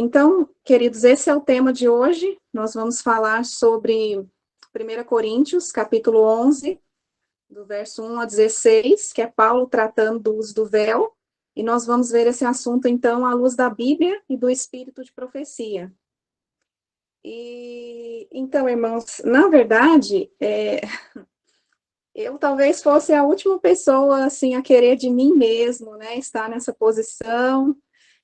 Então, queridos, esse é o tema de hoje. Nós vamos falar sobre 1 Coríntios, capítulo 11, do verso 1 a 16, que é Paulo tratando do uso do véu, e nós vamos ver esse assunto, então, à luz da Bíblia e do espírito de profecia. Então, irmãos, na verdade, eu talvez fosse a última pessoa, assim, a querer de mim mesmo, né, estar nessa posição,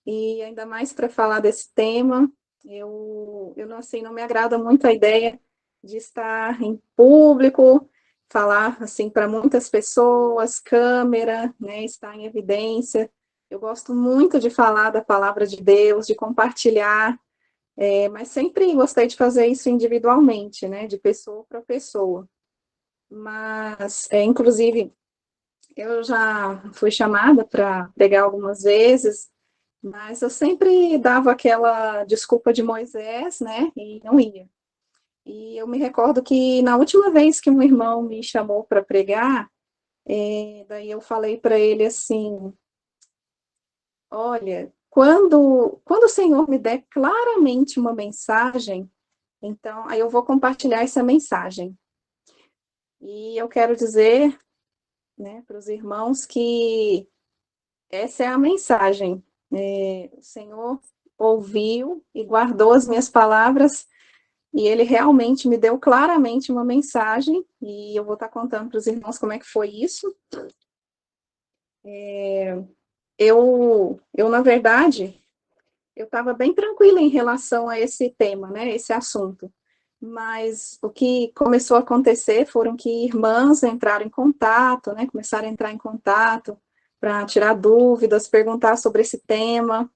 e ainda mais para falar desse tema. Eu não, assim, não me agrada muito a ideia de estar em público, falar, assim, para muitas pessoas, câmera, né, estar em evidência. Eu gosto muito de falar da palavra de Deus, de compartilhar, mas sempre gostei de fazer isso individualmente, né, de pessoa para pessoa. Mas, inclusive, eu já fui chamada para pregar algumas vezes, mas eu sempre dava aquela desculpa de Moisés, né, e não ia. E eu me recordo que na última vez que um irmão me chamou para pregar, daí eu falei para ele assim: olha, quando o Senhor me der claramente uma mensagem, então aí eu vou compartilhar essa mensagem. E eu quero dizer, né, para os irmãos que essa é a mensagem. O Senhor ouviu e guardou as minhas palavras, e Ele realmente me deu claramente uma mensagem, e eu vou estar contando para os irmãos como é que foi isso. Na verdade, eu estava bem tranquila em relação a esse tema, né, esse assunto. Mas o que começou a acontecer foram que irmãs entraram em contato, né, começaram a entrar em contato para tirar dúvidas, perguntar sobre esse tema,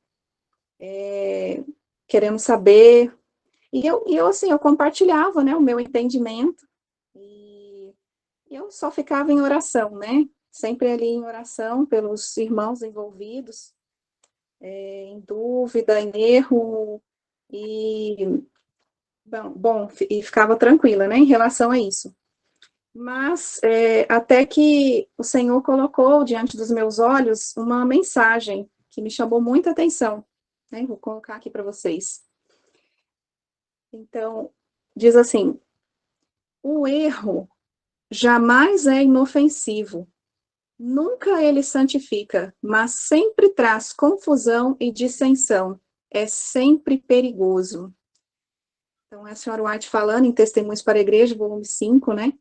querendo saber. E eu assim, eu compartilhava, né, o meu entendimento, e eu só ficava em oração, né, sempre ali em oração pelos irmãos envolvidos, em dúvida, em erro, e, e ficava tranquila, né, em relação a isso. Mas até que o Senhor colocou diante dos meus olhos uma mensagem que me chamou muita atenção, né? Vou colocar aqui para vocês. Então, diz assim: o erro jamais é inofensivo, nunca ele santifica, mas sempre traz confusão e dissensão, é sempre perigoso. Então, é a senhora White falando em Testemunhos para a Igreja, volume 5, né?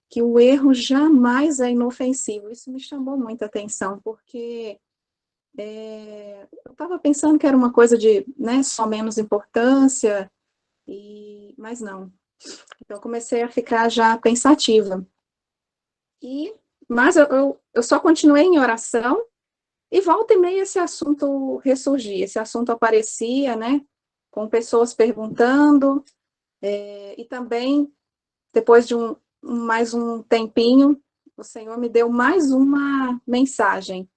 Que o erro jamais é inofensivo. Isso me chamou muita atenção, porque eu estava pensando que era uma coisa de, né, só menos importância, mas não. Então, eu comecei a ficar já pensativa. Mas eu só continuei em oração, e volta e meia esse assunto ressurgia, esse assunto aparecia, né, com pessoas perguntando, e também, depois de mais um tempinho, o Senhor me deu mais uma mensagem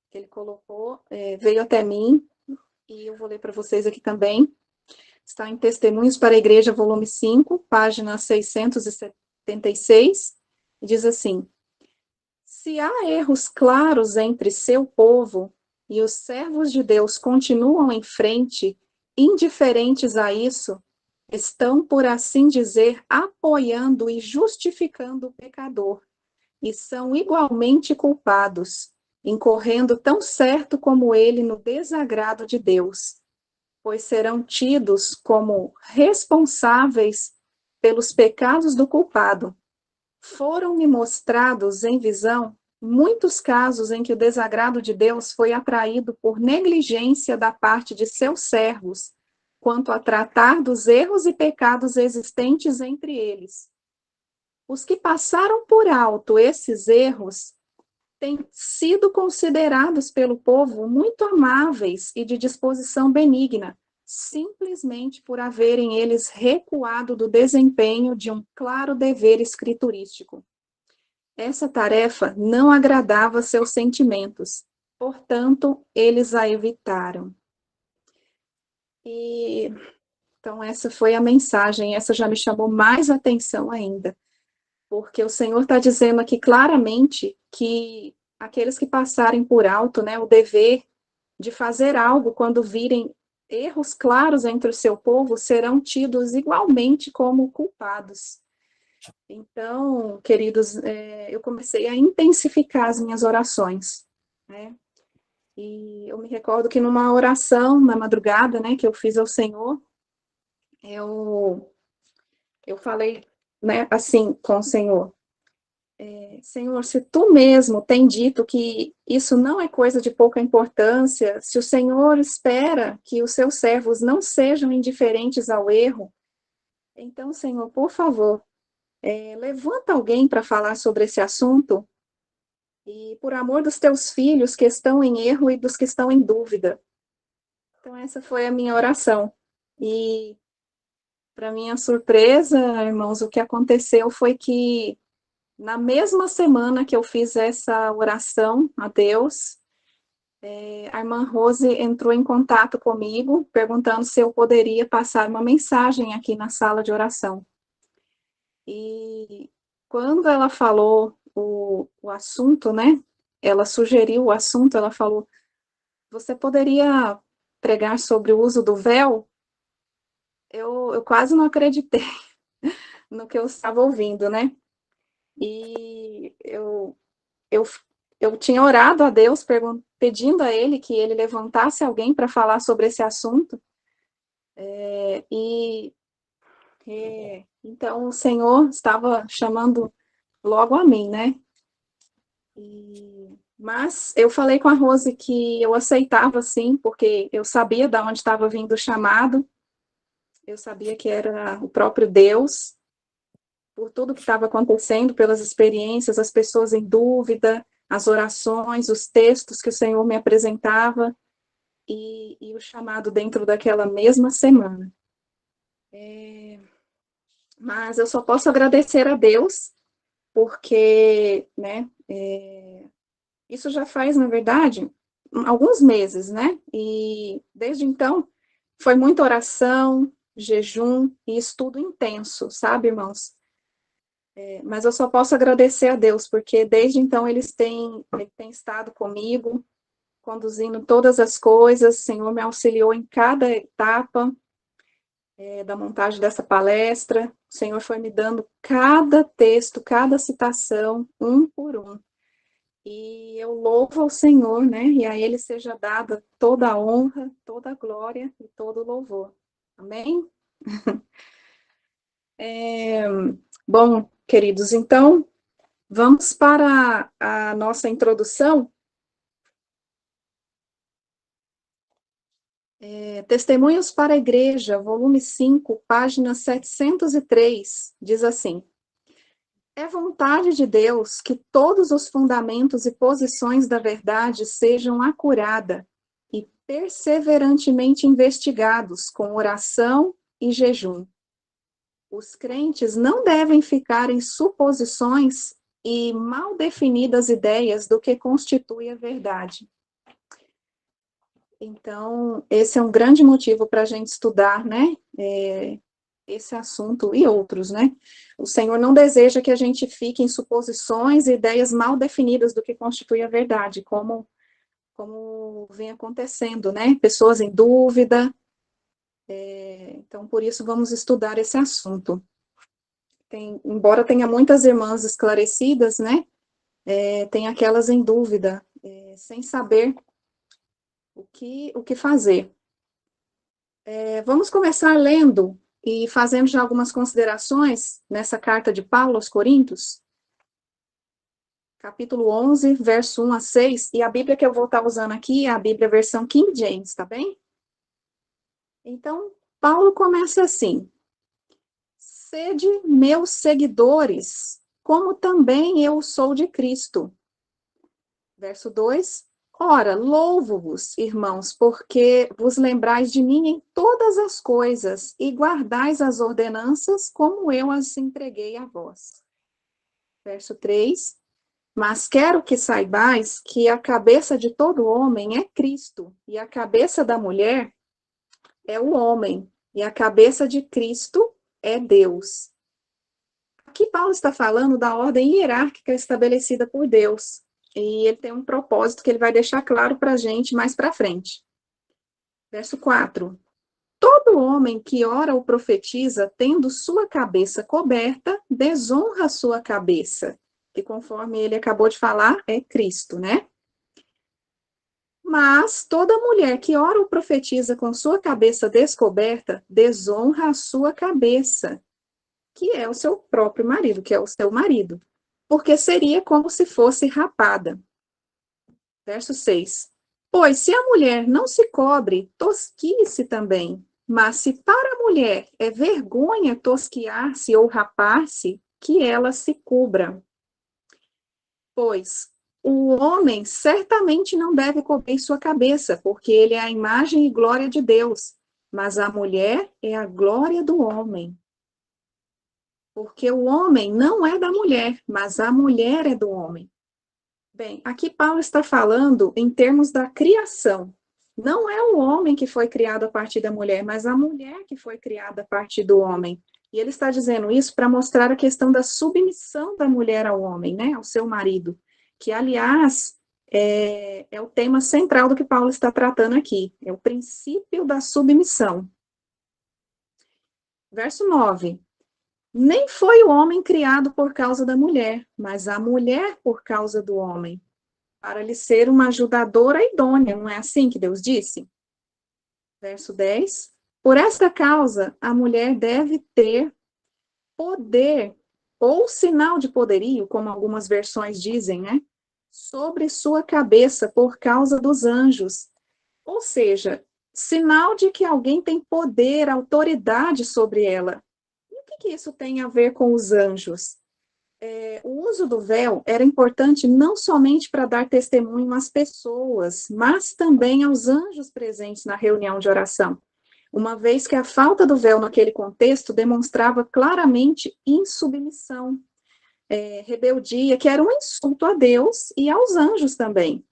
que Ele colocou, veio até mim, e eu vou ler para vocês aqui também. Está em Testemunhos para a Igreja, volume 5, página 676, e diz assim: se há erros claros entre seu povo, e os servos de Deus continuam em frente, indiferentes a isso, estão, por assim dizer, apoiando e justificando o pecador, e são igualmente culpados, incorrendo tão certo como ele no desagrado de Deus, pois serão tidos como responsáveis pelos pecados do culpado. Foram-me mostrados em visão muitos casos em que o desagrado de Deus foi atraído por negligência da parte de seus servos, quanto a tratar dos erros e pecados existentes entre eles. Os que passaram por alto esses erros têm sido considerados pelo povo muito amáveis e de disposição benigna, simplesmente por haverem eles recuado do desempenho de um claro dever escriturístico. Essa tarefa não agradava seus sentimentos, portanto, eles a evitaram. Então, essa foi a mensagem, essa já me chamou mais atenção ainda, porque o Senhor está dizendo aqui claramente que aqueles que passarem por alto, né, o dever de fazer algo quando virem erros claros entre o seu povo serão tidos igualmente como culpados. Então, queridos, eu comecei a intensificar as minhas orações, né? E eu me recordo que numa oração na madrugada, né, que eu fiz ao Senhor, eu falei, né, assim com o Senhor: Senhor, se tu mesmo tem dito que isso não é coisa de pouca importância, se o Senhor espera que os seus servos não sejam indiferentes ao erro, então, Senhor, por favor, levanta alguém para falar sobre esse assunto, e por amor dos teus filhos que estão em erro e dos que estão em dúvida. Então, essa foi a minha oração. E, para minha surpresa, irmãos, o que aconteceu foi que, na mesma semana que eu fiz essa oração a Deus, a irmã Rose entrou em contato comigo, perguntando se eu poderia passar uma mensagem aqui na sala de oração. E quando ela falou o assunto, né? Ela sugeriu o assunto, ela falou: você poderia pregar sobre o uso do véu? Eu quase não acreditei no que eu estava ouvindo, né? E eu, eu tinha orado a Deus, pedindo a Ele que Ele levantasse alguém para falar sobre esse assunto. Então o Senhor estava chamando logo a mim, né? Mas eu falei com a Rose que eu aceitava, sim, porque eu sabia de onde estava vindo o chamado, eu sabia que era o próprio Deus, por tudo que estava acontecendo, pelas experiências, as pessoas em dúvida, as orações, os textos que o Senhor me apresentava, e o chamado dentro daquela mesma semana. Mas eu só posso agradecer a Deus, porque, né, isso já faz, na verdade, alguns meses, né? E desde então foi muita oração, jejum e estudo intenso, sabe, irmãos? Mas eu só posso agradecer a Deus, porque desde então ele tem estado comigo, conduzindo todas as coisas, o Senhor me auxiliou em cada etapa da montagem dessa palestra, o Senhor foi me dando cada texto, cada citação, um por um. E eu louvo ao Senhor, né? E a Ele seja dada toda a honra, toda a glória e todo o louvor. Amém? Bom, queridos, então, vamos para a nossa introdução. Testemunhos para a Igreja, volume 5, página 703, diz assim: é vontade de Deus que todos os fundamentos e posições da verdade sejam acurada e perseverantemente investigados com oração e jejum. Os crentes não devem ficar em suposições e mal definidas ideias do que constitui a verdade. Então, esse é um grande motivo para a gente estudar, né? Esse assunto e outros, né? O Senhor não deseja que a gente fique em suposições e ideias mal definidas do que constitui a verdade, como vem acontecendo, né? Pessoas em dúvida. Então, por isso, vamos estudar esse assunto. Embora tenha muitas irmãs esclarecidas, né? Tem aquelas em dúvida, sem saber o que fazer. Vamos começar lendo e fazendo já algumas considerações nessa carta de Paulo aos Coríntios, capítulo 11, verso 1 a 6, e a Bíblia que eu vou estar usando aqui é a Bíblia versão King James, tá bem? Então, Paulo começa assim: sede meus seguidores, como também eu sou de Cristo. Verso 2, ora, louvo-vos, irmãos, porque vos lembrais de mim em todas as coisas e guardais as ordenanças como eu as entreguei a vós. Verso 3, mas quero que saibais que a cabeça de todo homem é Cristo, e a cabeça da mulher é o homem, e a cabeça de Cristo é Deus. Aqui Paulo está falando da ordem hierárquica estabelecida por Deus, e ele tem um propósito que ele vai deixar claro para a gente mais para frente. Verso 4. Todo homem que ora ou profetiza, tendo sua cabeça coberta, desonra sua cabeça, que conforme ele acabou de falar, é Cristo, né? Mas toda mulher que ora ou profetiza com sua cabeça descoberta, desonra a sua cabeça, que é o seu próprio marido, que é o seu marido, porque seria como se fosse rapada. Verso 6. Pois se a mulher não se cobre, tosquie-se também. Mas se para a mulher é vergonha tosquiar-se ou rapar-se, que ela se cubra. Pois o homem certamente não deve cobrir sua cabeça, porque ele é a imagem e glória de Deus, mas a mulher é a glória do homem. Porque o homem não é da mulher, mas a mulher é do homem. Bem, aqui Paulo está falando em termos da criação. Não é o homem que foi criado a partir da mulher, mas a mulher que foi criada a partir do homem. E ele está dizendo isso para mostrar a questão da submissão da mulher ao homem, né, ao seu marido, que, aliás, é o tema central do que Paulo está tratando aqui, é o princípio da submissão. Verso 9. Nem foi o homem criado por causa da mulher, mas a mulher por causa do homem, para lhe ser uma ajudadora idônea, não é assim que Deus disse? Verso 10. Por esta causa, a mulher deve ter poder, ou sinal de poderio, como algumas versões dizem, né? Sobre sua cabeça por causa dos anjos. Ou seja, sinal de que alguém tem poder, autoridade sobre ela. E o que isso tem a ver com os anjos? O uso do véu era importante não somente para dar testemunho às pessoas, mas também aos anjos presentes na reunião de oração, uma vez que a falta do véu naquele contexto demonstrava claramente insubmissão, rebeldia, que era um insulto a Deus e aos anjos também.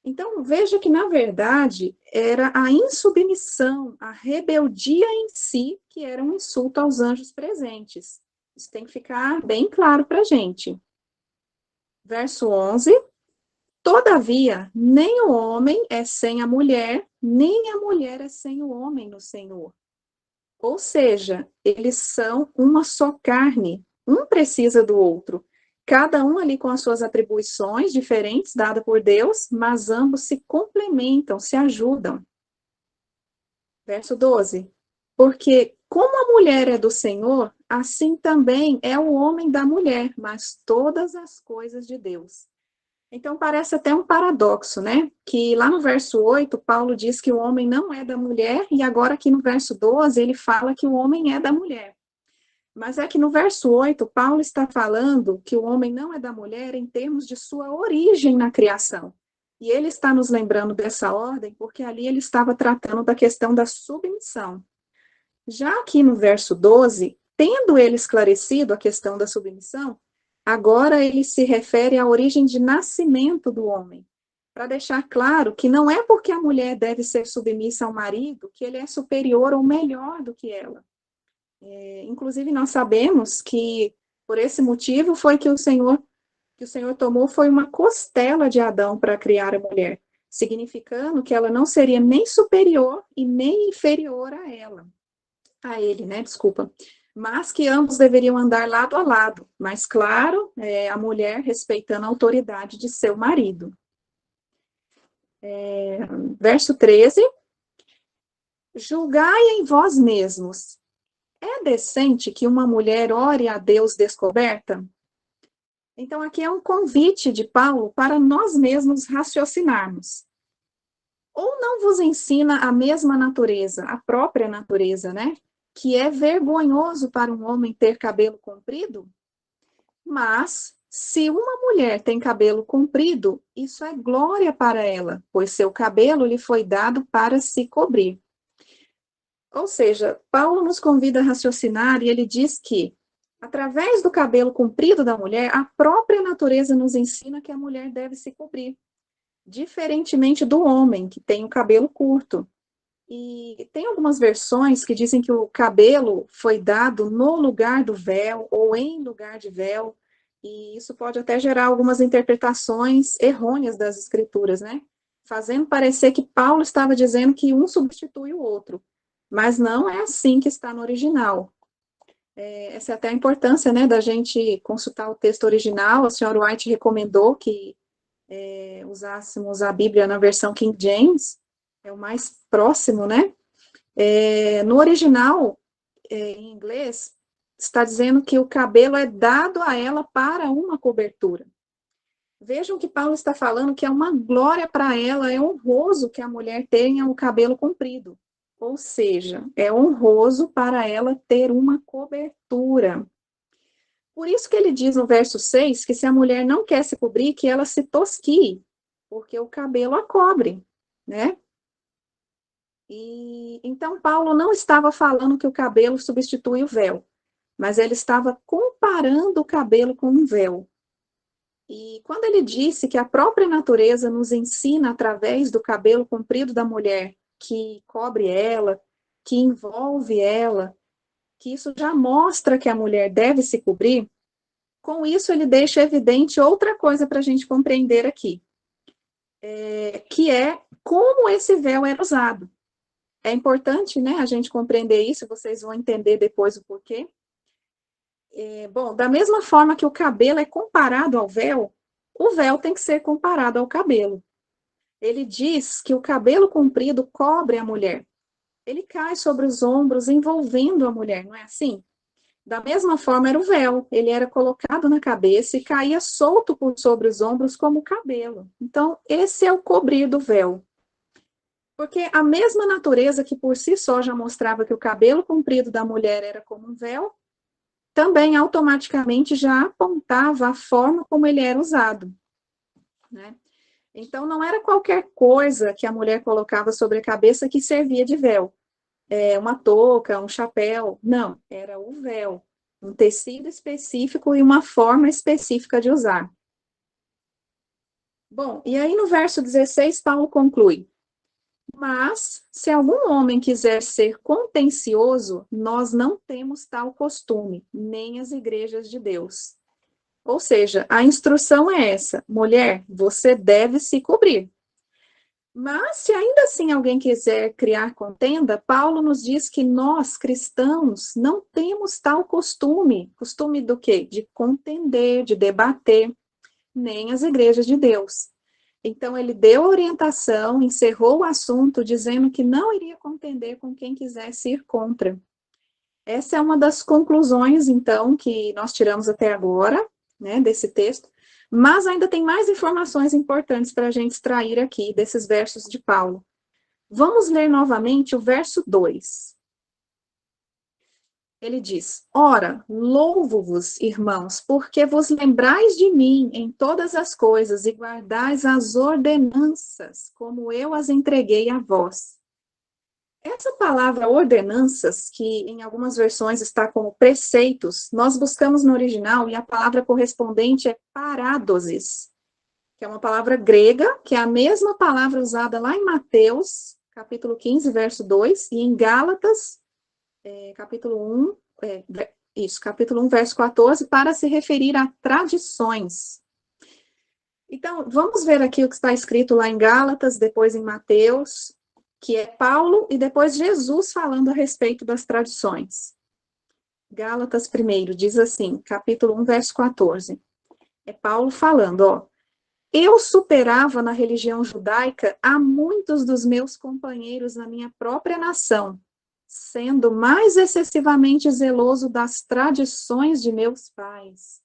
Então, veja que, na verdade, era a insubmissão, a rebeldia em si, que era um insulto aos anjos presentes. Isso tem que ficar bem claro para a gente. Verso 11. Todavia, nem o homem é sem a mulher, nem a mulher é sem o homem no Senhor. Ou seja, eles são uma só carne, um precisa do outro. Cada um ali com as suas atribuições diferentes dadas por Deus, mas ambos se complementam, se ajudam. Verso 12. Porque como a mulher é do Senhor, assim também é o homem da mulher, mas todas as coisas de Deus. Então parece até um paradoxo, né? Que lá no verso 8, Paulo diz que o homem não é da mulher, e agora aqui no verso 12, ele fala que o homem é da mulher. Mas é que no verso 8, Paulo está falando que o homem não é da mulher em termos de sua origem na criação. E ele está nos lembrando dessa ordem porque ali ele estava tratando da questão da submissão. Já aqui no verso 12, tendo ele esclarecido a questão da submissão, agora ele se refere à origem de nascimento do homem, para deixar claro que não é porque a mulher deve ser submissa ao marido que ele é superior ou melhor do que ela. Inclusive, nós sabemos que, por esse motivo, foi que o Senhor tomou foi uma costela de Adão para criar a mulher, significando que ela não seria nem superior e nem inferior a ele, né, desculpa, mas que ambos deveriam andar lado a lado, mas claro, a mulher respeitando a autoridade de seu marido. Verso 13, julgai em vós mesmos, é decente que uma mulher ore a Deus descoberta? Então, aqui é um convite de Paulo para nós mesmos raciocinarmos. Ou não vos ensina a mesma natureza, a própria natureza, né? Que é vergonhoso para um homem ter cabelo comprido? Mas, se uma mulher tem cabelo comprido, isso é glória para ela, pois seu cabelo lhe foi dado para se cobrir. Ou seja, Paulo nos convida a raciocinar e ele diz que, através do cabelo comprido da mulher, a própria natureza nos ensina que a mulher deve se cobrir, diferentemente do homem, que tem o cabelo curto. E tem algumas versões que dizem que o cabelo foi dado no lugar do véu ou em lugar de véu, e isso pode até gerar algumas interpretações errôneas das escrituras, né? fazendo parecer que Paulo estava dizendo que um substitui o outro, mas não é assim que está no original. Essa é até a importância, né, da gente consultar o texto original. A senhora White recomendou que usássemos a Bíblia na versão King James, é o mais próximo, né? No original, em inglês, está dizendo que o cabelo é dado a ela para uma cobertura. Vejam que Paulo está falando que é uma glória para ela, é honroso que a mulher tenha o cabelo comprido. Ou seja, é honroso para ela ter uma cobertura. Por isso que ele diz no verso 6 que se a mulher não quer se cobrir, que ela se tosquie, porque o cabelo a cobre, né? E então Paulo não estava falando que o cabelo substitui o véu, mas ele estava comparando o cabelo com um véu. E quando ele disse que a própria natureza nos ensina através do cabelo comprido da mulher, que cobre ela, que envolve ela, que isso já mostra que a mulher deve se cobrir, com isso ele deixa evidente outra coisa para a gente compreender aqui, que é como esse véu era usado. É importante, né, a gente compreender isso, vocês vão entender depois o porquê. Bom, da mesma forma que o cabelo é comparado ao véu, o véu tem que ser comparado ao cabelo. Ele diz que o cabelo comprido cobre a mulher. Ele cai sobre os ombros, envolvendo a mulher, não é assim? Da mesma forma era o véu, ele era colocado na cabeça e caía solto por sobre os ombros como o cabelo. Então, esse é o cobrir do véu. Porque a mesma natureza que por si só já mostrava que o cabelo comprido da mulher era como um véu, também automaticamente já apontava a forma como ele era usado, né? Então, não era qualquer coisa que a mulher colocava sobre a cabeça que servia de véu. Uma touca, um chapéu. Não, era o véu. Um tecido específico e uma forma específica de usar. Bom, e aí no verso 16, Paulo conclui: mas, se algum homem quiser ser contencioso, nós não temos tal costume, nem as igrejas de Deus. Ou seja, a instrução é essa: mulher, você deve se cobrir. Mas, se ainda assim alguém quiser criar contenda, Paulo nos diz que nós, cristãos, não temos tal costume. Costume do quê? De contender, de debater, nem as igrejas de Deus. Então, ele deu a orientação, encerrou o assunto, dizendo que não iria contender com quem quisesse ir contra. Essa é uma das conclusões, então, que nós tiramos até agora, né, desse texto, mas ainda tem mais informações importantes para a gente extrair aqui desses versos de Paulo. Vamos ler novamente o verso 2. Ele diz: ora, louvo-vos, irmãos, porque vos lembrais de mim em todas as coisas e guardais as ordenanças, como eu as entreguei a vós. Essa palavra ordenanças, que em algumas versões está como preceitos, nós buscamos no original e a palavra correspondente é parádosis, que é uma palavra grega, que é a mesma palavra usada lá em Mateus, capítulo 15, verso 2, e em Gálatas, capítulo 1, verso 14, para se referir a tradições. Então, vamos ver aqui o que está escrito lá em Gálatas, depois em Mateus, que é Paulo, e depois Jesus falando a respeito das tradições. Gálatas primeiro, diz assim, capítulo 1, verso 14. É Paulo falando, ó. Eu superava na religião judaica a muitos dos meus companheiros na minha própria nação, sendo mais excessivamente zeloso das tradições de meus pais.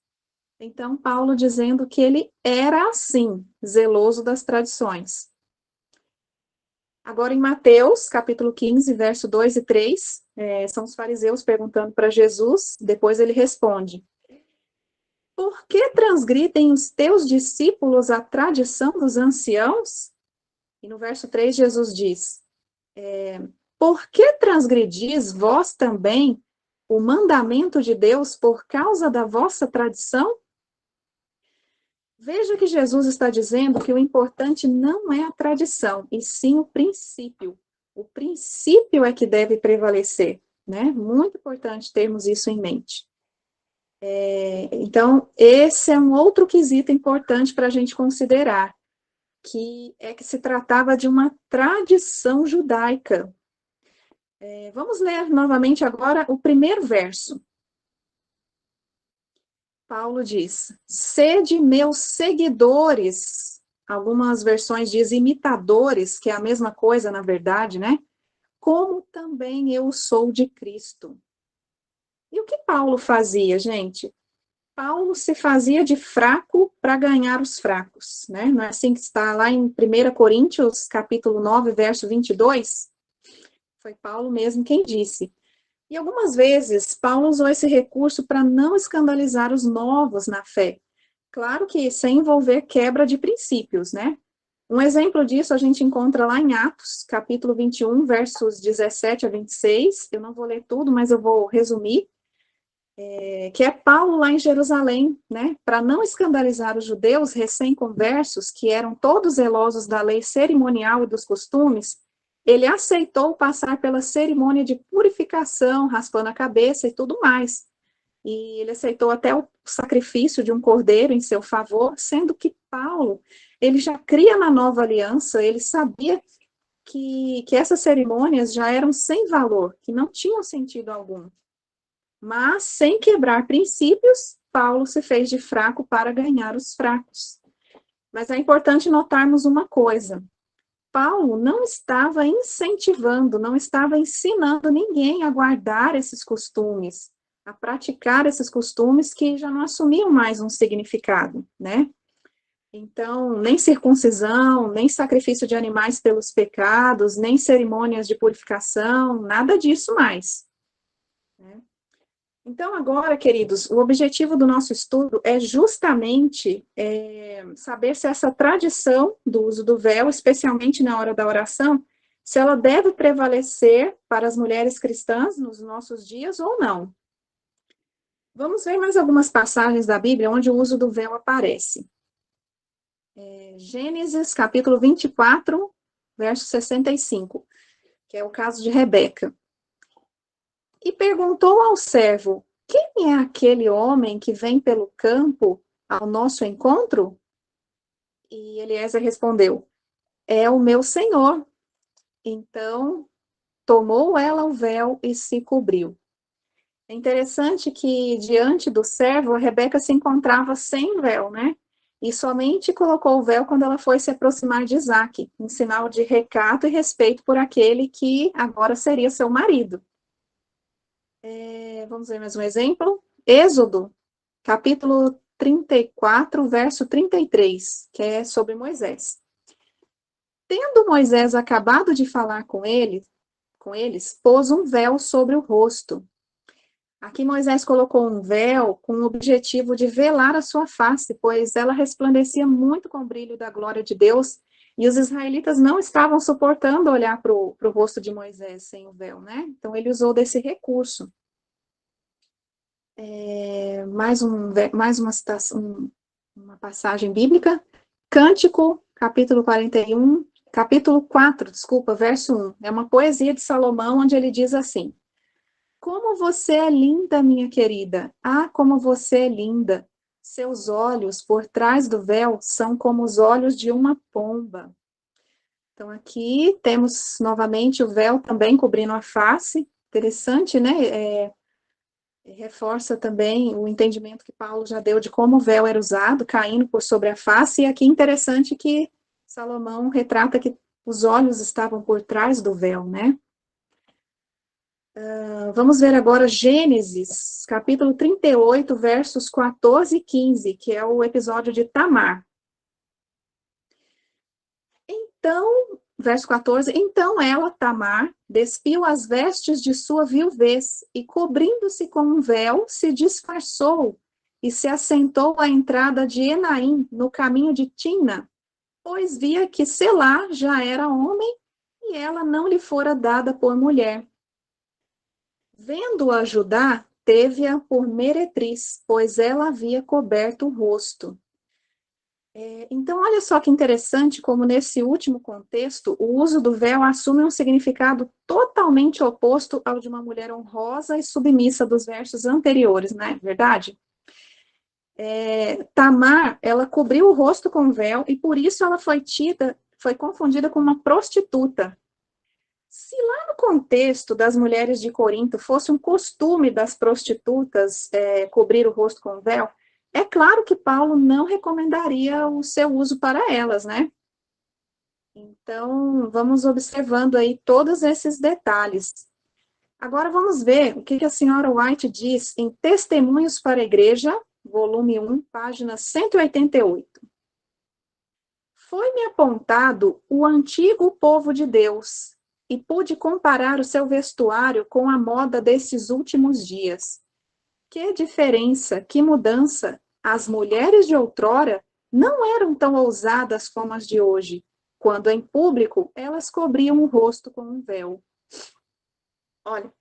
Então, Paulo dizendo que ele era assim, zeloso das tradições. Agora, em Mateus, capítulo 15, verso 2 e 3, são os fariseus perguntando para Jesus, depois ele responde: por que transgridem os teus discípulos a tradição dos anciãos? E no verso 3, Jesus diz: por que transgredis vós também o mandamento de Deus por causa da vossa tradição? Veja que Jesus está dizendo que o importante não é a tradição, e sim o princípio. O princípio é que deve prevalecer, né? Muito importante termos isso em mente. Então, esse é um outro quesito importante para a gente considerar. que se tratava de uma tradição judaica. Vamos ler novamente agora o primeiro verso. Paulo diz: sede meus seguidores. Algumas versões dizem imitadores, que é a mesma coisa, na verdade, né? Como também eu sou de Cristo. E o que Paulo fazia, gente? Paulo se fazia de fraco para ganhar os fracos, né? Não é assim que está lá em 1 Coríntios, capítulo 9, verso 22? Foi Paulo mesmo quem disse. E algumas vezes, Paulo usou esse recurso para não escandalizar os novos na fé. Claro que sem envolver quebra de princípios, né? Um exemplo disso a gente encontra lá em Atos, capítulo 21, versos 17 a 26. Eu não vou ler tudo, mas eu vou resumir. Que é Paulo lá em Jerusalém, né? Para não escandalizar os judeus recém-conversos, que eram todos zelosos da lei cerimonial e dos costumes, ele aceitou passar pela cerimônia de purificação, raspando a cabeça e tudo mais. E ele aceitou até o sacrifício de um cordeiro em seu favor, sendo que Paulo, ele já cria na nova aliança, ele sabia que essas cerimônias já eram sem valor, que não tinham sentido algum. Mas, sem quebrar princípios, Paulo se fez de fraco para ganhar os fracos. Mas é importante notarmos uma coisa. Paulo não estava incentivando, não estava ensinando ninguém a guardar esses costumes, a praticar esses costumes que já não assumiam mais um significado, né? Então, nem circuncisão, nem sacrifício de animais pelos pecados, nem cerimônias de purificação, nada disso mais, né? Então, agora, queridos, o objetivo do nosso estudo é justamente saber se essa tradição do uso do véu, especialmente na hora da oração, se ela deve prevalecer para as mulheres cristãs nos nossos dias ou não. Vamos ver mais algumas passagens da Bíblia onde o uso do véu aparece. Gênesis, capítulo 24, verso 65, que é o caso de Rebeca. E perguntou ao servo: quem é aquele homem que vem pelo campo ao nosso encontro? E Eliezer respondeu: é o meu senhor. Então, tomou ela o véu e se cobriu. É interessante que, diante do servo, a Rebeca se encontrava sem véu, né? E somente colocou o véu quando ela foi se aproximar de Isaque, em sinal de recato e respeito por aquele que agora seria seu marido. Vamos ver mais um exemplo. Êxodo, capítulo 34, verso 33, que é sobre Moisés. Tendo Moisés acabado de falar com eles, pôs um véu sobre o rosto. Aqui Moisés colocou um véu com o objetivo de velar a sua face, pois ela resplandecia muito com o brilho da glória de Deus, e os israelitas não estavam suportando olhar para o rosto de Moisés sem o véu, né? Então ele usou desse recurso. Mais uma citação, uma passagem bíblica. Cântico, capítulo 41, capítulo 4, desculpa, verso 1. É uma poesia de Salomão, onde ele diz assim: como você é linda, minha querida. Ah, como você é linda. Seus olhos, por trás do véu, são como os olhos de uma pomba. Então, aqui temos novamente o véu também cobrindo a face. Interessante, né? Reforça também o entendimento que Paulo já deu de como o véu era usado, caindo por sobre a face. E aqui interessante que Salomão retrata que os olhos estavam por trás do véu, né? Vamos ver agora Gênesis, capítulo 38, versos 14 e 15, que é o episódio de Tamar. Então, verso 14, então ela, Tamar, despiu as vestes de sua viuvez e, cobrindo-se com um véu, se disfarçou e se assentou à entrada de Enaim, no caminho de Timna, pois via que Selá já era homem e ela não lhe fora dada por mulher. Vendo-a Judá, teve-a por meretriz, pois ela havia coberto o rosto. Então, olha só que interessante como nesse último contexto, o uso do véu assume um significado totalmente oposto ao de uma mulher honrosa e submissa dos versos anteriores, não é verdade? Tamar, ela cobriu o rosto com véu e por isso ela foi confundida com uma prostituta. Se lá no contexto das mulheres de Corinto fosse um costume das prostitutas cobrir o rosto com véu, é claro que Paulo não recomendaria o seu uso para elas, né? Então, vamos observando aí todos esses detalhes. Agora vamos ver o que a senhora White diz em Testemunhos para a Igreja, volume 1, página 188. Foi-me apontado o antigo povo de Deus, e pude comparar o seu vestuário com a moda desses últimos dias. Que diferença, que mudança! As mulheres de outrora não eram tão ousadas como as de hoje, quando em público elas cobriam o rosto com um véu. Olha,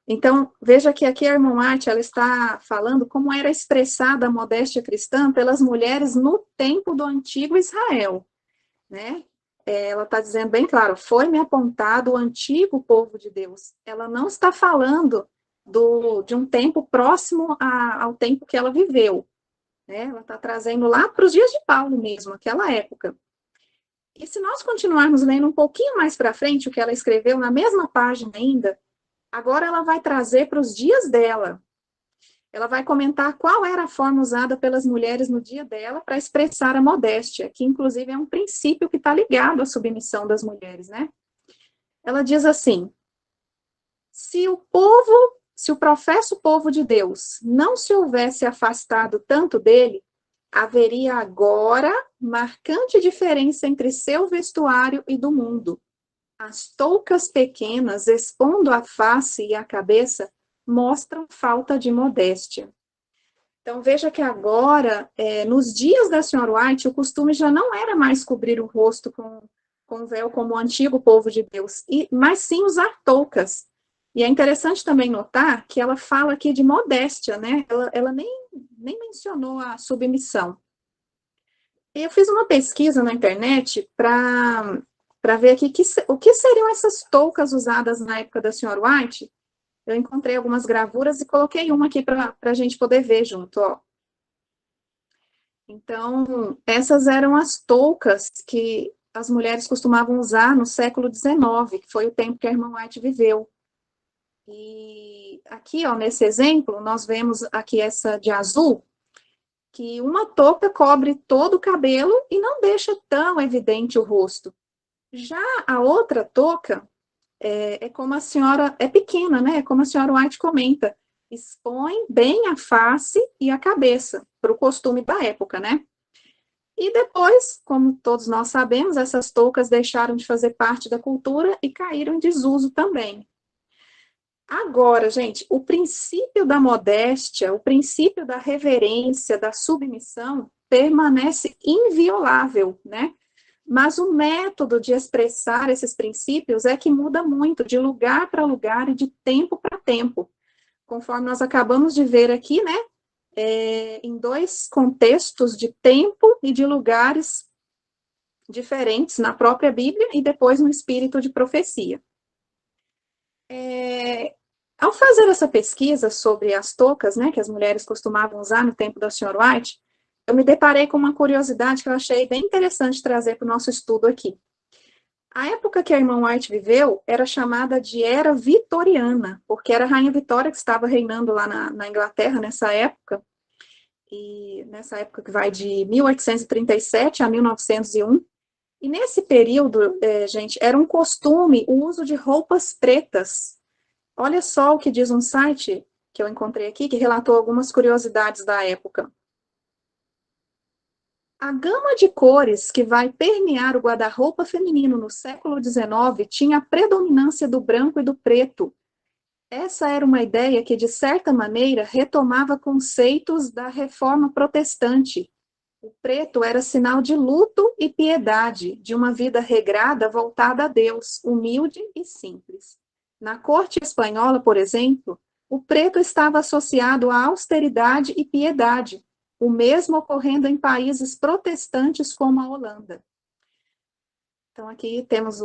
então, veja que aqui a irmã White, ela está falando como era expressada a modéstia cristã pelas mulheres no tempo do antigo Israel, né? Ela está dizendo bem claro, foi-me apontado o antigo povo de Deus. Ela não está falando de um tempo próximo ao tempo que ela viveu, né? Ela está trazendo lá para os dias de Paulo mesmo, aquela época. E se nós continuarmos lendo um pouquinho mais para frente, o que ela escreveu na mesma página ainda, agora ela vai trazer para os dias dela. Ela vai comentar qual era a forma usada pelas mulheres no dia dela para expressar a modéstia, que inclusive é um princípio que está ligado à submissão das mulheres, né? Ela diz assim: se o professo povo de Deus não se houvesse afastado tanto dele, haveria agora marcante diferença entre seu vestuário e do mundo. As toucas pequenas, expondo a face e a cabeça, mostram falta de modéstia. Então, veja que agora, nos dias da senhora White, o costume já não era mais cobrir o rosto com véu como o antigo povo de Deus, mas sim usar toucas. E é interessante também notar que ela fala aqui de modéstia, né? Ela nem mencionou a submissão. Eu fiz uma pesquisa na internet para ver aqui o que seriam essas toucas usadas na época da senhora White. Eu encontrei algumas gravuras e coloquei uma aqui para a gente poder ver junto, ó. Então, essas eram as toucas que as mulheres costumavam usar no século XIX, que foi o tempo que a irmã White viveu. E aqui, ó, nesse exemplo, nós vemos aqui essa de azul, que uma touca cobre todo o cabelo e não deixa tão evidente o rosto. Já a outra touca é como a senhora, é pequena, né? É como a senhora White comenta, expõe bem a face e a cabeça, para o costume da época, né? E depois, como todos nós sabemos, essas toucas deixaram de fazer parte da cultura e caíram em desuso também. Agora, gente, o princípio da modéstia, o princípio da reverência, da submissão, permanece inviolável, né? Mas o método de expressar esses princípios é que muda muito de lugar para lugar e de tempo para tempo. Conforme nós acabamos de ver aqui, né? Em dois contextos de tempo e de lugares diferentes na própria Bíblia e depois no espírito de profecia. Ao fazer essa pesquisa sobre as toucas, né, que as mulheres costumavam usar no tempo da Sra. White, eu me deparei com uma curiosidade que eu achei bem interessante trazer para o nosso estudo aqui. A época que a irmã White viveu era chamada de Era Vitoriana, porque era a Rainha Vitória que estava reinando lá na Inglaterra nessa época, e nessa época que vai de 1837 a 1901. E nesse período, gente, era um costume o uso de roupas pretas. Olha só o que diz um site que eu encontrei aqui, que relatou algumas curiosidades da época. A gama de cores que vai permear o guarda-roupa feminino no século XIX tinha a predominância do branco e do preto. Essa era uma ideia que, de certa maneira, retomava conceitos da reforma protestante. O preto era sinal de luto e piedade, de uma vida regrada voltada a Deus, humilde e simples. Na corte espanhola, por exemplo, o preto estava associado à austeridade e piedade, o mesmo ocorrendo em países protestantes como a Holanda. Então, aqui temos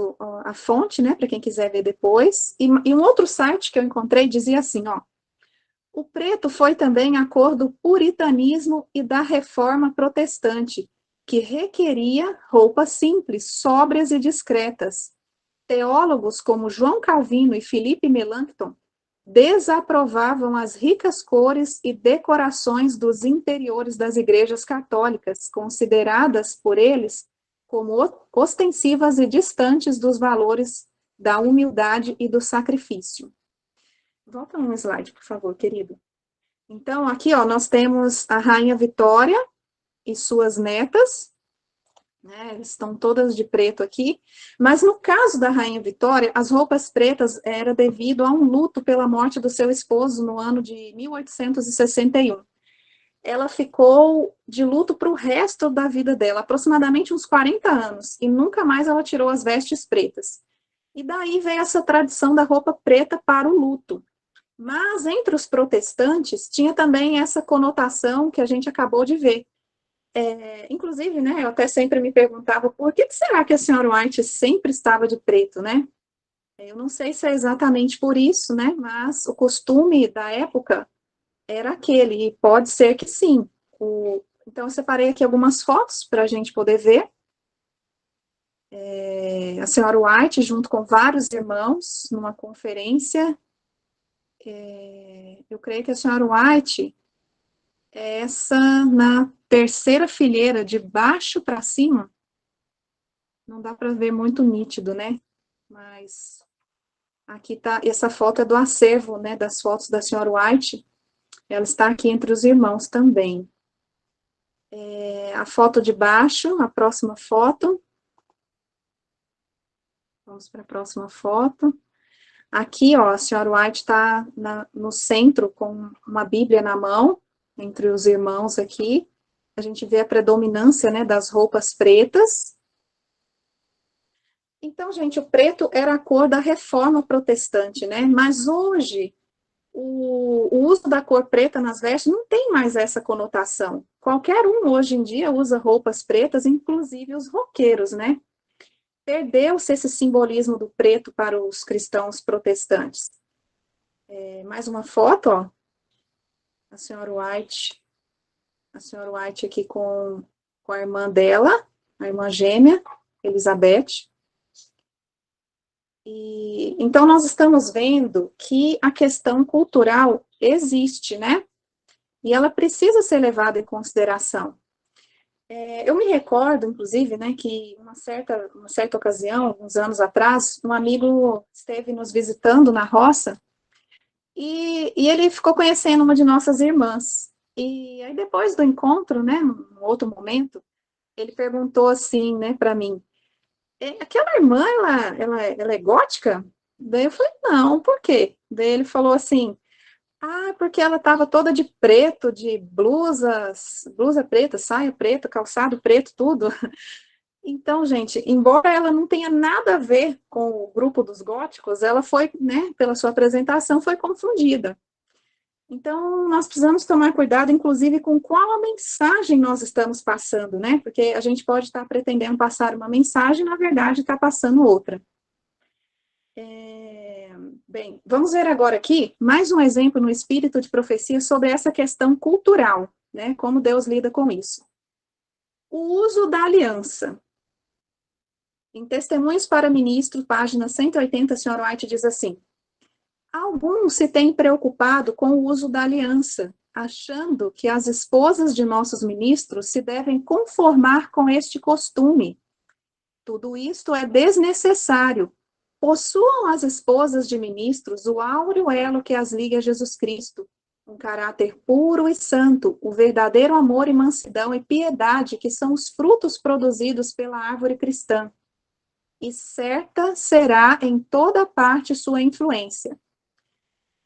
a fonte, né, para quem quiser ver depois. E um outro site que eu encontrei dizia assim, ó, O preto foi também a cor do puritanismo e da reforma protestante, que requeria roupas simples, sóbrias e discretas. Teólogos como João Calvino e Filipe Melanchthon desaprovavam as ricas cores e decorações dos interiores das igrejas católicas, consideradas por eles como ostensivas e distantes dos valores da humildade e do sacrifício. Volta um slide, por favor, querido. Então, aqui, ó, nós temos a Rainha Vitória e suas netas, né, estão todas de preto aqui, mas no caso da Rainha Vitória, as roupas pretas era devido a um luto pela morte do seu esposo no ano de 1861. Ela ficou de luto para o resto da vida dela, aproximadamente uns 40 anos, e nunca mais ela tirou as vestes pretas. E daí vem essa tradição da roupa preta para o luto. Mas entre os protestantes tinha também essa conotação que a gente acabou de ver. Inclusive, né, eu até sempre me perguntava por que será que a senhora White sempre estava de preto, né? Eu não sei se é exatamente por isso, né, mas o costume da época era aquele, e pode ser que sim. Então, eu separei aqui algumas fotos para a gente poder ver. A senhora White, junto com vários irmãos, numa conferência. Eu creio que a senhora White é essa na terceira fileira, de baixo para cima. Não dá para ver muito nítido, né? Mas aqui tá, essa foto é do acervo, né, das fotos da senhora White. Ela está aqui entre os irmãos também. A foto de baixo, a próxima foto. Vamos para a próxima foto. Aqui, ó, a senhora White está no centro com uma Bíblia na mão, entre os irmãos aqui. A gente vê a predominância, né, das roupas pretas. Então, gente, o preto era a cor da reforma protestante, né? Mas hoje, o uso da cor preta nas vestes não tem mais essa conotação. Qualquer um hoje em dia usa roupas pretas, inclusive os roqueiros, né? Perdeu-se esse simbolismo do preto para os cristãos protestantes. Mais uma foto, ó. A senhora White aqui com a irmã dela, a irmã gêmea, Elizabeth. Então, nós estamos vendo que a questão cultural existe, né? E ela precisa ser levada em consideração. Eu me recordo, inclusive, né, que uma certa ocasião, alguns anos atrás, um amigo esteve nos visitando na roça e ele ficou conhecendo uma de nossas irmãs. E aí, depois do encontro, né, num outro momento, ele perguntou assim, né, para mim, aquela irmã, ela é gótica? Daí eu falei, não, por quê? Daí ele falou assim, porque ela estava toda de preto, de blusa preta, saia preta, calçado preto, tudo. Então, gente, embora ela não tenha nada a ver com o grupo dos góticos, ela foi, né, pela sua apresentação, foi confundida. Então, nós precisamos tomar cuidado, inclusive, com qual a mensagem nós estamos passando, né? Porque a gente pode estar pretendendo passar uma mensagem, na verdade, está passando outra. Bem, vamos ver agora aqui mais um exemplo no espírito de profecia sobre essa questão cultural, né? Como Deus lida com isso. O uso da aliança. Em Testemunhos para Ministros, página 180, a senhora White diz assim: alguns se têm preocupado com o uso da aliança, achando que as esposas de nossos ministros se devem conformar com este costume. Tudo isto é desnecessário. Possuam as esposas de ministros o áureo elo que as liga a Jesus Cristo, um caráter puro e santo, o verdadeiro amor e mansidão e piedade que são os frutos produzidos pela árvore cristã. E certa será em toda parte sua influência.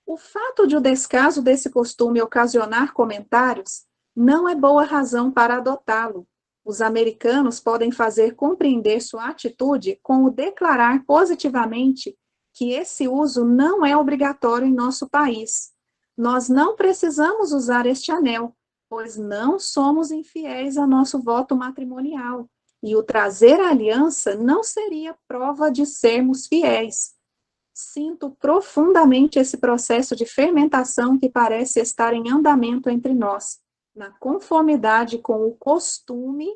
O fato de o descaso desse costume ocasionar comentários não é boa razão para adotá-lo. Os americanos podem fazer compreender sua atitude com o declarar positivamente que esse uso não é obrigatório em nosso país. Nós não precisamos usar este anel, pois não somos infiéis a nosso voto matrimonial, e o trazer a aliança não seria prova de sermos fiéis. Sinto profundamente esse processo de fermentação que parece estar em andamento entre nós, na conformidade com o costume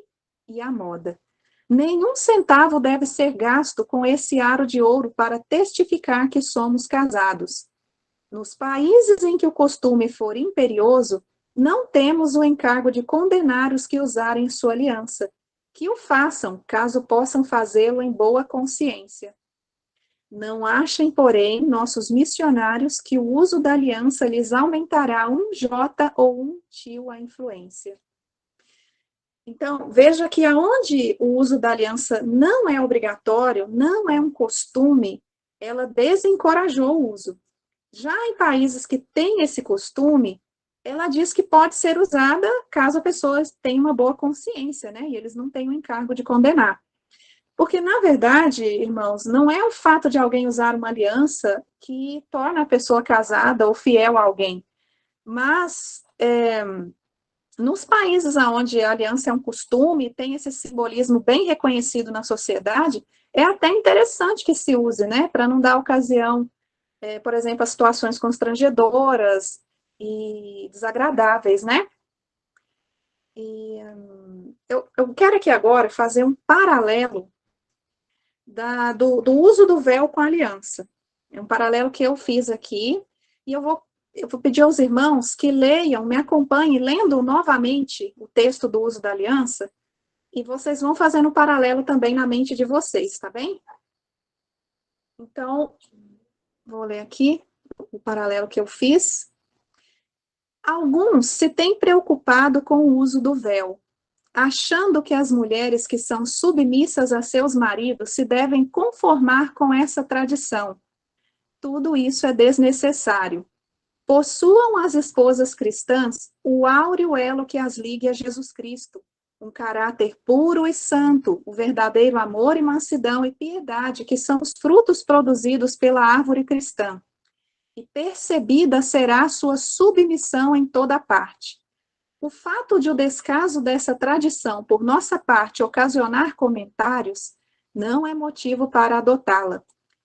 e a moda. Nenhum centavo deve ser gasto com esse aro de ouro para testificar que somos casados. Nos países em que o costume for imperioso, não temos o encargo de condenar os que usarem sua aliança. Que o façam, caso possam fazê-lo em boa consciência. Não achem, porém, nossos missionários que o uso da aliança lhes aumentará um jota ou um tio a influência. Então, veja que aonde o uso da aliança não é obrigatório, não é um costume, ela desencorajou o uso. Já em países que têm esse costume, ela diz que pode ser usada caso a pessoa tenha uma boa consciência, né? E eles não têm o encargo de condenar. Porque, na verdade, irmãos, não é o fato de alguém usar uma aliança que torna a pessoa casada ou fiel a alguém. Mas, nos países onde a aliança é um costume, tem esse simbolismo bem reconhecido na sociedade, é até interessante que se use, né? Para não dar ocasião, por exemplo, a situações constrangedoras e desagradáveis, né? E eu quero aqui agora fazer um paralelo do uso do véu com a aliança. É um paralelo que eu fiz aqui, e eu vou pedir aos irmãos que leiam, me acompanhem, lendo novamente o texto do uso da aliança, e vocês vão fazendo um paralelo também na mente de vocês, tá bem? Então, vou ler aqui o paralelo que eu fiz. Alguns se têm preocupado com o uso do véu, achando que as mulheres que são submissas a seus maridos se devem conformar com essa tradição. Tudo isso é desnecessário. Possuam as esposas cristãs o áureo elo que as ligue a Jesus Cristo, um caráter puro e santo, o verdadeiro amor e mansidão e piedade, que são os frutos produzidos pela árvore cristã. E percebida será sua submissão em toda parte. O fato de o descaso dessa tradição por nossa parte ocasionar comentários não é motivo para adotá-la.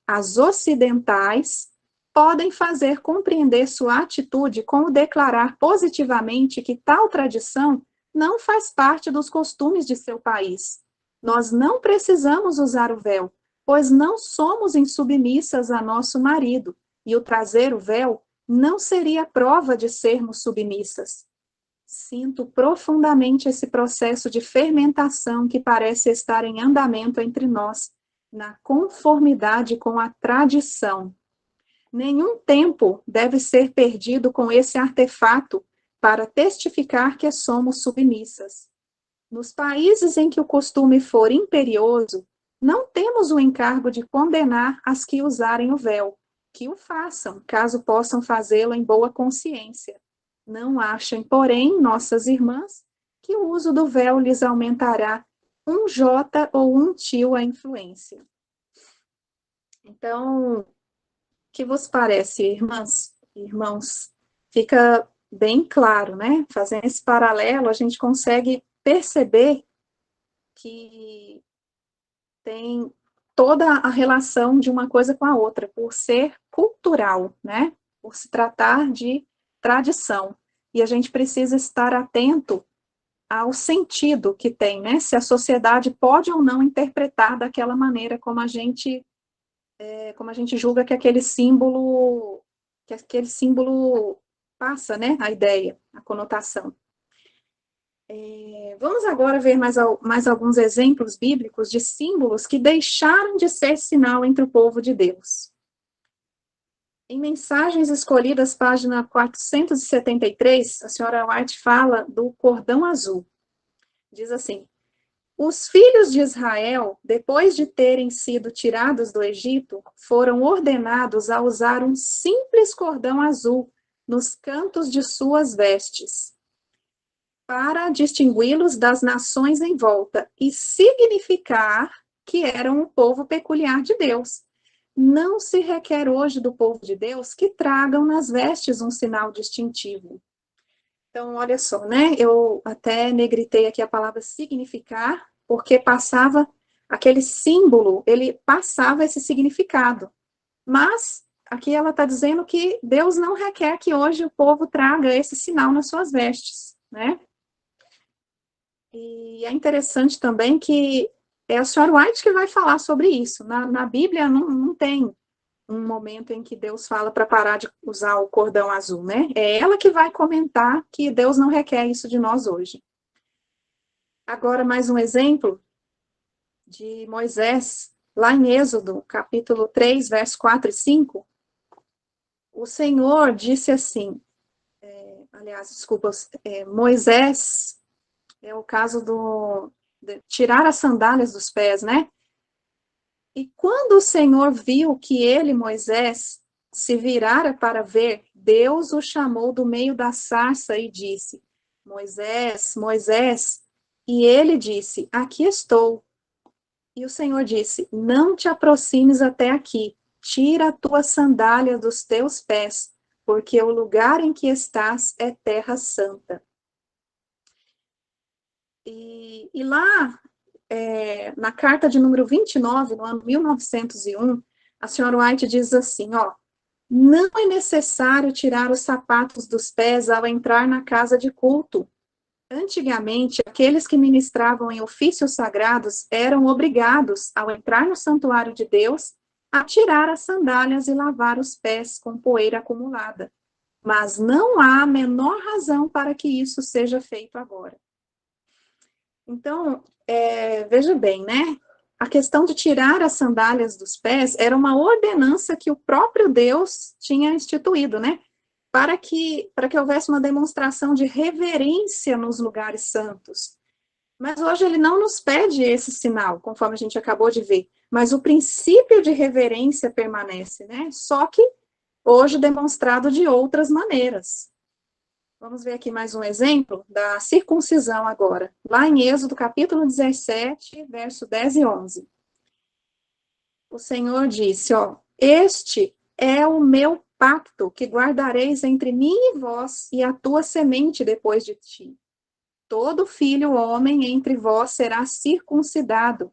As ocidentais podem fazer compreender sua atitude com o declarar positivamente que tal tradição não faz parte dos costumes de seu país. Nós não precisamos usar o véu, pois não somos insubmissas a nosso marido, e o trazer o véu não seria prova de sermos submissas. Sinto profundamente esse processo de fermentação que parece estar em andamento entre nós, na conformidade com a tradição. Nenhum tempo deve ser perdido com esse artefato para testificar que somos submissas. Nos países em que o costume for imperioso, não temos o encargo de condenar as que usarem o véu, que o façam, caso possam fazê-lo em boa consciência. Não achem, porém, nossas irmãs, que o uso do véu lhes aumentará um jota ou um tio a influência. Então, o que vos parece, irmãs e irmãos? Fica bem claro, né? Fazendo esse paralelo, a gente consegue perceber que tem toda a relação de uma coisa com a outra, por ser cultural, né? Por se tratar de tradição. E a gente precisa estar atento ao sentido que tem, né? Se a sociedade pode ou não interpretar daquela maneira como a gente julga que aquele símbolo passa, né? A ideia, a conotação. Vamos agora ver mais alguns exemplos bíblicos de símbolos que deixaram de ser sinal entre o povo de Deus. Em Mensagens Escolhidas, página 473, a senhora White fala do cordão azul. Diz assim: os filhos de Israel, depois de terem sido tirados do Egito, foram ordenados a usar um simples cordão azul nos cantos de suas vestes, para distingui-los das nações em volta e significar que eram um povo peculiar de Deus. Não se requer hoje do povo de Deus que tragam nas vestes um sinal distintivo. Então, olha só, né? Eu até negritei aqui a palavra significar, porque passava aquele símbolo, ele passava esse significado. Mas aqui ela está dizendo que Deus não requer que hoje o povo traga esse sinal nas suas vestes, né? E é interessante também que é a senhora White que vai falar sobre isso. Na Bíblia não tem um momento em que Deus fala para parar de usar o cordão azul, né? É ela que vai comentar que Deus não requer isso de nós hoje. Agora, mais um exemplo de Moisés, lá em Êxodo, capítulo 3, verso 4 e 5, o Senhor disse assim, Moisés, é o caso de tirar as sandálias dos pés, né? E quando o Senhor viu que ele, Moisés, se virara para ver, Deus o chamou do meio da sarça e disse, Moisés, Moisés, e ele disse, aqui estou. E o Senhor disse, não te aproximes até aqui, tira a tua sandália dos teus pés, porque o lugar em que estás é terra santa. E lá, na carta de número 29, no ano 1901, a senhora White diz assim, ó, não é necessário tirar os sapatos dos pés ao entrar na casa de culto. Antigamente, aqueles que ministravam em ofícios sagrados eram obrigados, ao entrar no santuário de Deus, a tirar as sandálias e lavar os pés com poeira acumulada. Mas não há a menor razão para que isso seja feito agora. Então, veja bem, né? A questão de tirar as sandálias dos pés era uma ordenança que o próprio Deus tinha instituído, né? Para que houvesse uma demonstração de reverência nos lugares santos. Mas hoje ele não nos pede esse sinal, conforme a gente acabou de ver. Mas o princípio de reverência permanece, né? Só que hoje demonstrado de outras maneiras. Vamos ver aqui mais um exemplo da circuncisão agora. Lá em Êxodo, capítulo 17, verso 10 e 11. O Senhor disse, ó, este é o meu pacto que guardareis entre mim e vós e a tua semente depois de ti. Todo filho homem entre vós será circuncidado,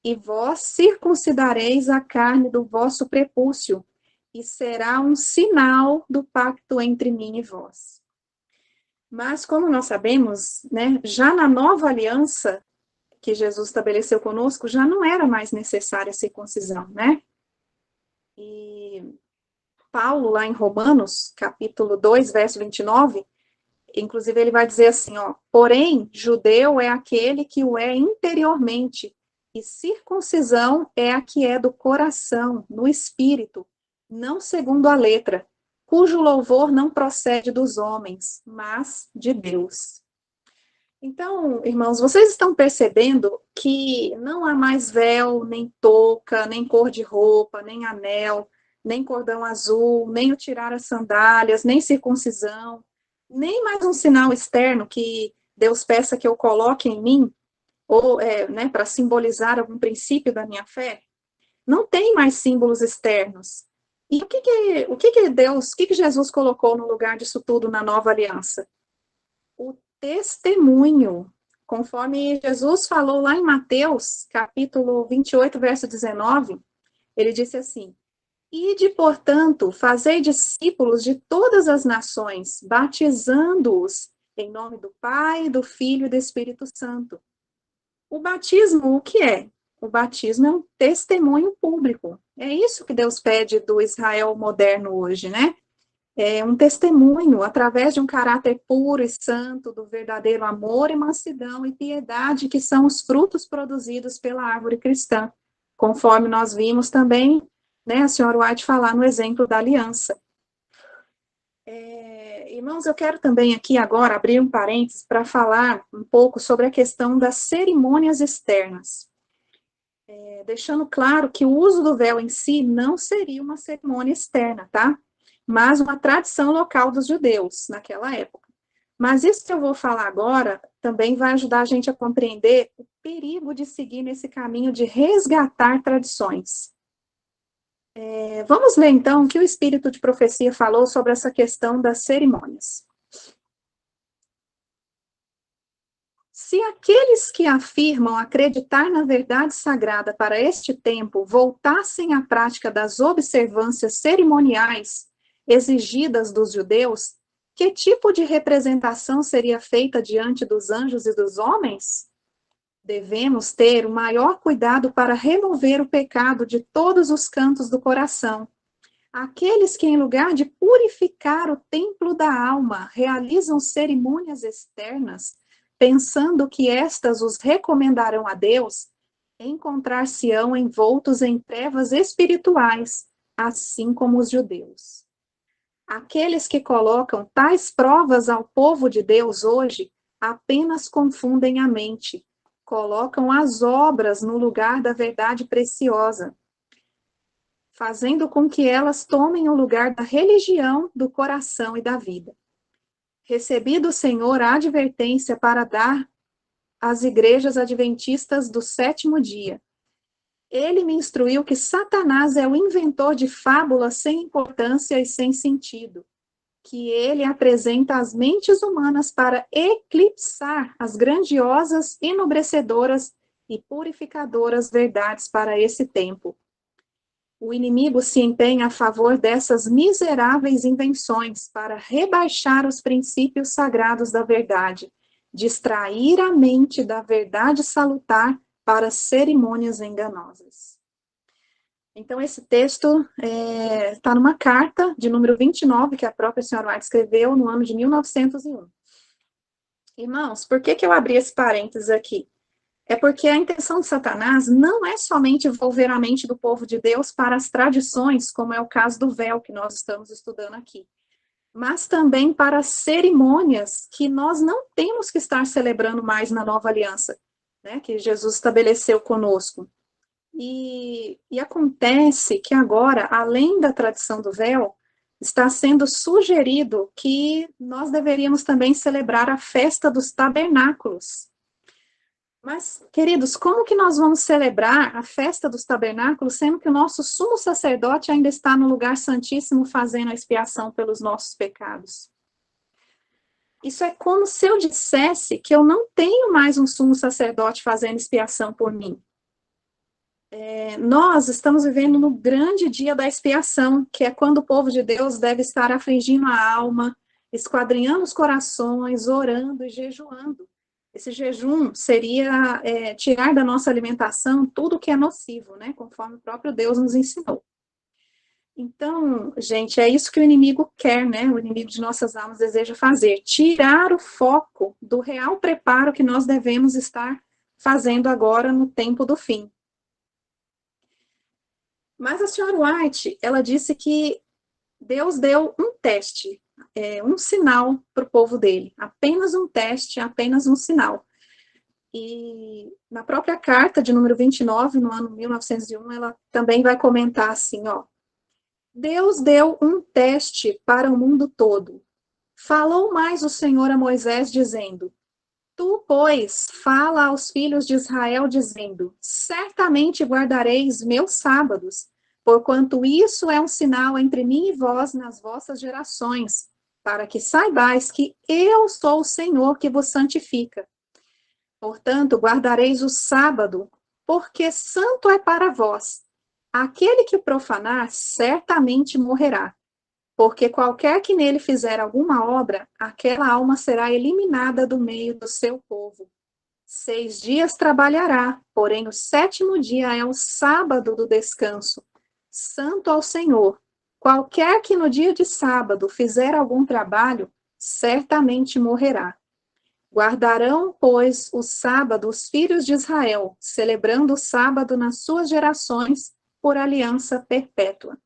e vós circuncidareis a carne do vosso prepúcio, e será um sinal do pacto entre mim e vós. Mas, como nós sabemos, né, já na nova aliança que Jesus estabeleceu conosco, já não era mais necessária a circuncisão, né? E Paulo, lá em Romanos, capítulo 2, verso 29, inclusive ele vai dizer assim, ó, porém, judeu é aquele que o é interiormente, e circuncisão é a que é do coração, no espírito, não segundo a letra, cujo louvor não procede dos homens, mas de Deus. Então, irmãos, vocês estão percebendo que não há mais véu, nem touca, nem cor de roupa, nem anel, nem cordão azul, nem o tirar as sandálias, nem circuncisão, nem mais um sinal externo que Deus peça que eu coloque em mim, ou né, para simbolizar algum princípio da minha fé. Não tem mais símbolos externos. E o que Deus, o que Jesus colocou no lugar disso tudo na nova aliança? O testemunho, conforme Jesus falou lá em Mateus, capítulo 28, verso 19, ele disse assim, ide, portanto, fazei discípulos de todas as nações, batizando-os em nome do Pai, do Filho e do Espírito Santo. O batismo, o que é? O batismo é um testemunho público. É isso que Deus pede do Israel moderno hoje, né? É um testemunho através de um caráter puro e santo do verdadeiro amor e mansidão e piedade que são os frutos produzidos pela árvore cristã, conforme nós vimos também, né, a senhora White falar no exemplo da aliança. Irmãos, eu quero também aqui agora abrir um parênteses para falar um pouco sobre a questão das cerimônias externas. Deixando claro que o uso do véu em si não seria uma cerimônia externa, tá? Mas uma tradição local dos judeus naquela época. Mas isso que eu vou falar agora também vai ajudar a gente a compreender o perigo de seguir nesse caminho de resgatar tradições. Vamos ler então o que o Espírito de Profecia falou sobre essa questão das cerimônias. Se Se aqueles que afirmam acreditar na verdade sagrada para este tempo voltassem à prática das observâncias cerimoniais exigidas dos judeus, que tipo de representação seria feita diante dos anjos e dos homens? Devemos ter o maior cuidado para remover o pecado de todos os cantos do coração. Aqueles que, em lugar de purificar o templo da alma, realizam cerimônias externas, pensando que estas os recomendarão a Deus, encontrar-se-ão envoltos em trevas espirituais, assim como os judeus. Aqueles que colocam tais provas ao povo de Deus hoje apenas confundem a mente, colocam as obras no lugar da verdade preciosa, fazendo com que elas tomem o lugar da religião, do coração e da vida. Recebi do Senhor a advertência para dar às igrejas adventistas do sétimo dia. Ele me instruiu que Satanás é o inventor de fábulas sem importância e sem sentido, que ele apresenta às mentes humanas para eclipsar as grandiosas, enobrecedoras e purificadoras verdades para esse tempo. O inimigo se empenha a favor dessas miseráveis invenções para rebaixar os princípios sagrados da verdade, distrair a mente da verdade salutar para cerimônias enganosas. Então, esse texto está numa carta de número 29, que a própria senhora White escreveu no ano de 1901. Irmãos, por que eu abri esse parênteses aqui? É porque a intenção de Satanás não é somente envolver a mente do povo de Deus para as tradições, como é o caso do véu que nós estamos estudando aqui, mas também para as cerimônias que nós não temos que estar celebrando mais na nova aliança, né, que Jesus estabeleceu conosco. E acontece que agora, além da tradição do véu, está sendo sugerido que nós deveríamos também celebrar a festa dos tabernáculos. Mas, queridos, como que nós vamos celebrar a festa dos tabernáculos, sendo que o nosso sumo sacerdote ainda está no lugar santíssimo fazendo a expiação pelos nossos pecados? Isso é como se eu dissesse que eu não tenho mais um sumo sacerdote fazendo expiação por mim. Nós estamos vivendo no grande dia da expiação, que é quando o povo de Deus deve estar afligindo a alma, esquadrinhando os corações, orando e jejuando. Esse jejum seria tirar da nossa alimentação tudo que é nocivo, né? Conforme o próprio Deus nos ensinou. Então, gente, é isso que o inimigo quer, né? O inimigo de nossas almas deseja fazer, tirar o foco do real preparo que nós devemos estar fazendo agora no tempo do fim. Mas a senhora White, ela disse que Deus deu um teste, um sinal para o povo dele, apenas um teste, apenas um sinal. E na própria carta de número 29, no ano 1901, ela também vai comentar assim, ó, Deus deu um teste para o mundo todo. Falou mais o Senhor a Moisés, dizendo, Tu, pois, fala aos filhos de Israel, dizendo, certamente guardareis meus sábados, porquanto isso é um sinal entre mim e vós nas vossas gerações, para que saibais que eu sou o Senhor que vos santifica. Portanto, guardareis o sábado, porque santo é para vós. Aquele que o profanar, certamente morrerá. Porque qualquer que nele fizer alguma obra, aquela alma será eliminada do meio do seu povo. 6 dias trabalhará, porém o 7º dia é o sábado do descanso, santo ao Senhor. Qualquer que no dia de sábado fizer algum trabalho, certamente morrerá. Guardarão, pois, o sábado os filhos de Israel, celebrando o sábado nas suas gerações, por aliança perpétua.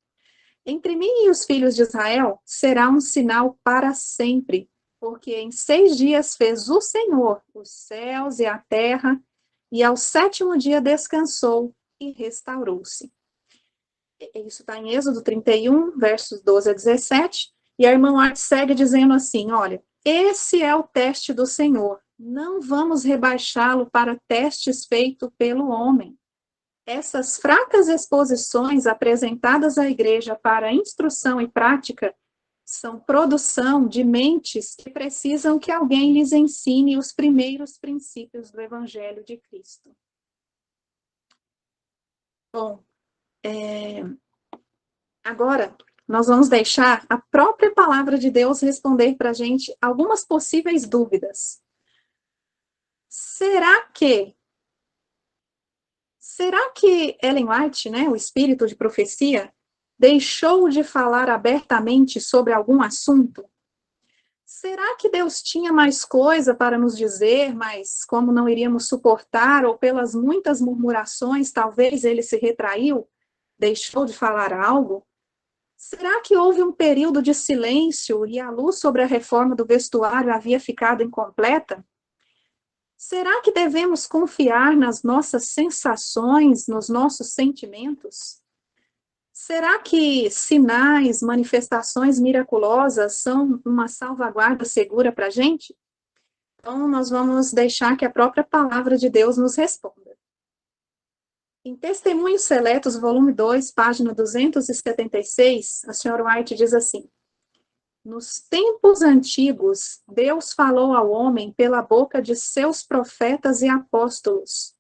Entre mim e os filhos de Israel será um sinal para sempre, porque em 6 dias fez o Senhor os céus e a terra, e ao 7º dia descansou e restaurou-se. Isso está em Êxodo 31, versos 12 a 17, e a irmã White segue dizendo assim, olha, esse é o teste do Senhor, não vamos rebaixá-lo para testes feitos pelo homem. Essas fracas exposições apresentadas à igreja para instrução e prática são produção de mentes que precisam que alguém lhes ensine os primeiros princípios do Evangelho de Cristo. Bom, agora nós vamos deixar a própria palavra de Deus responder para a gente algumas possíveis dúvidas. Será que Ellen White, né, o espírito de profecia, deixou de falar abertamente sobre algum assunto? Será que Deus tinha mais coisa para nos dizer, mas como não iríamos suportar, ou pelas muitas murmurações, talvez ele se retraiu, deixou de falar algo? Será que houve um período de silêncio e a luz sobre a reforma do vestuário havia ficado incompleta? Será que devemos confiar nas nossas sensações, nos nossos sentimentos? Será que sinais, manifestações miraculosas são uma salvaguarda segura para a gente? Então, nós vamos deixar que a própria palavra de Deus nos responda. Em Testemunhos Seletos, volume 2, página 276, a senhora White diz assim: nos tempos antigos, Deus falou ao homem pela boca de seus profetas e apóstolos.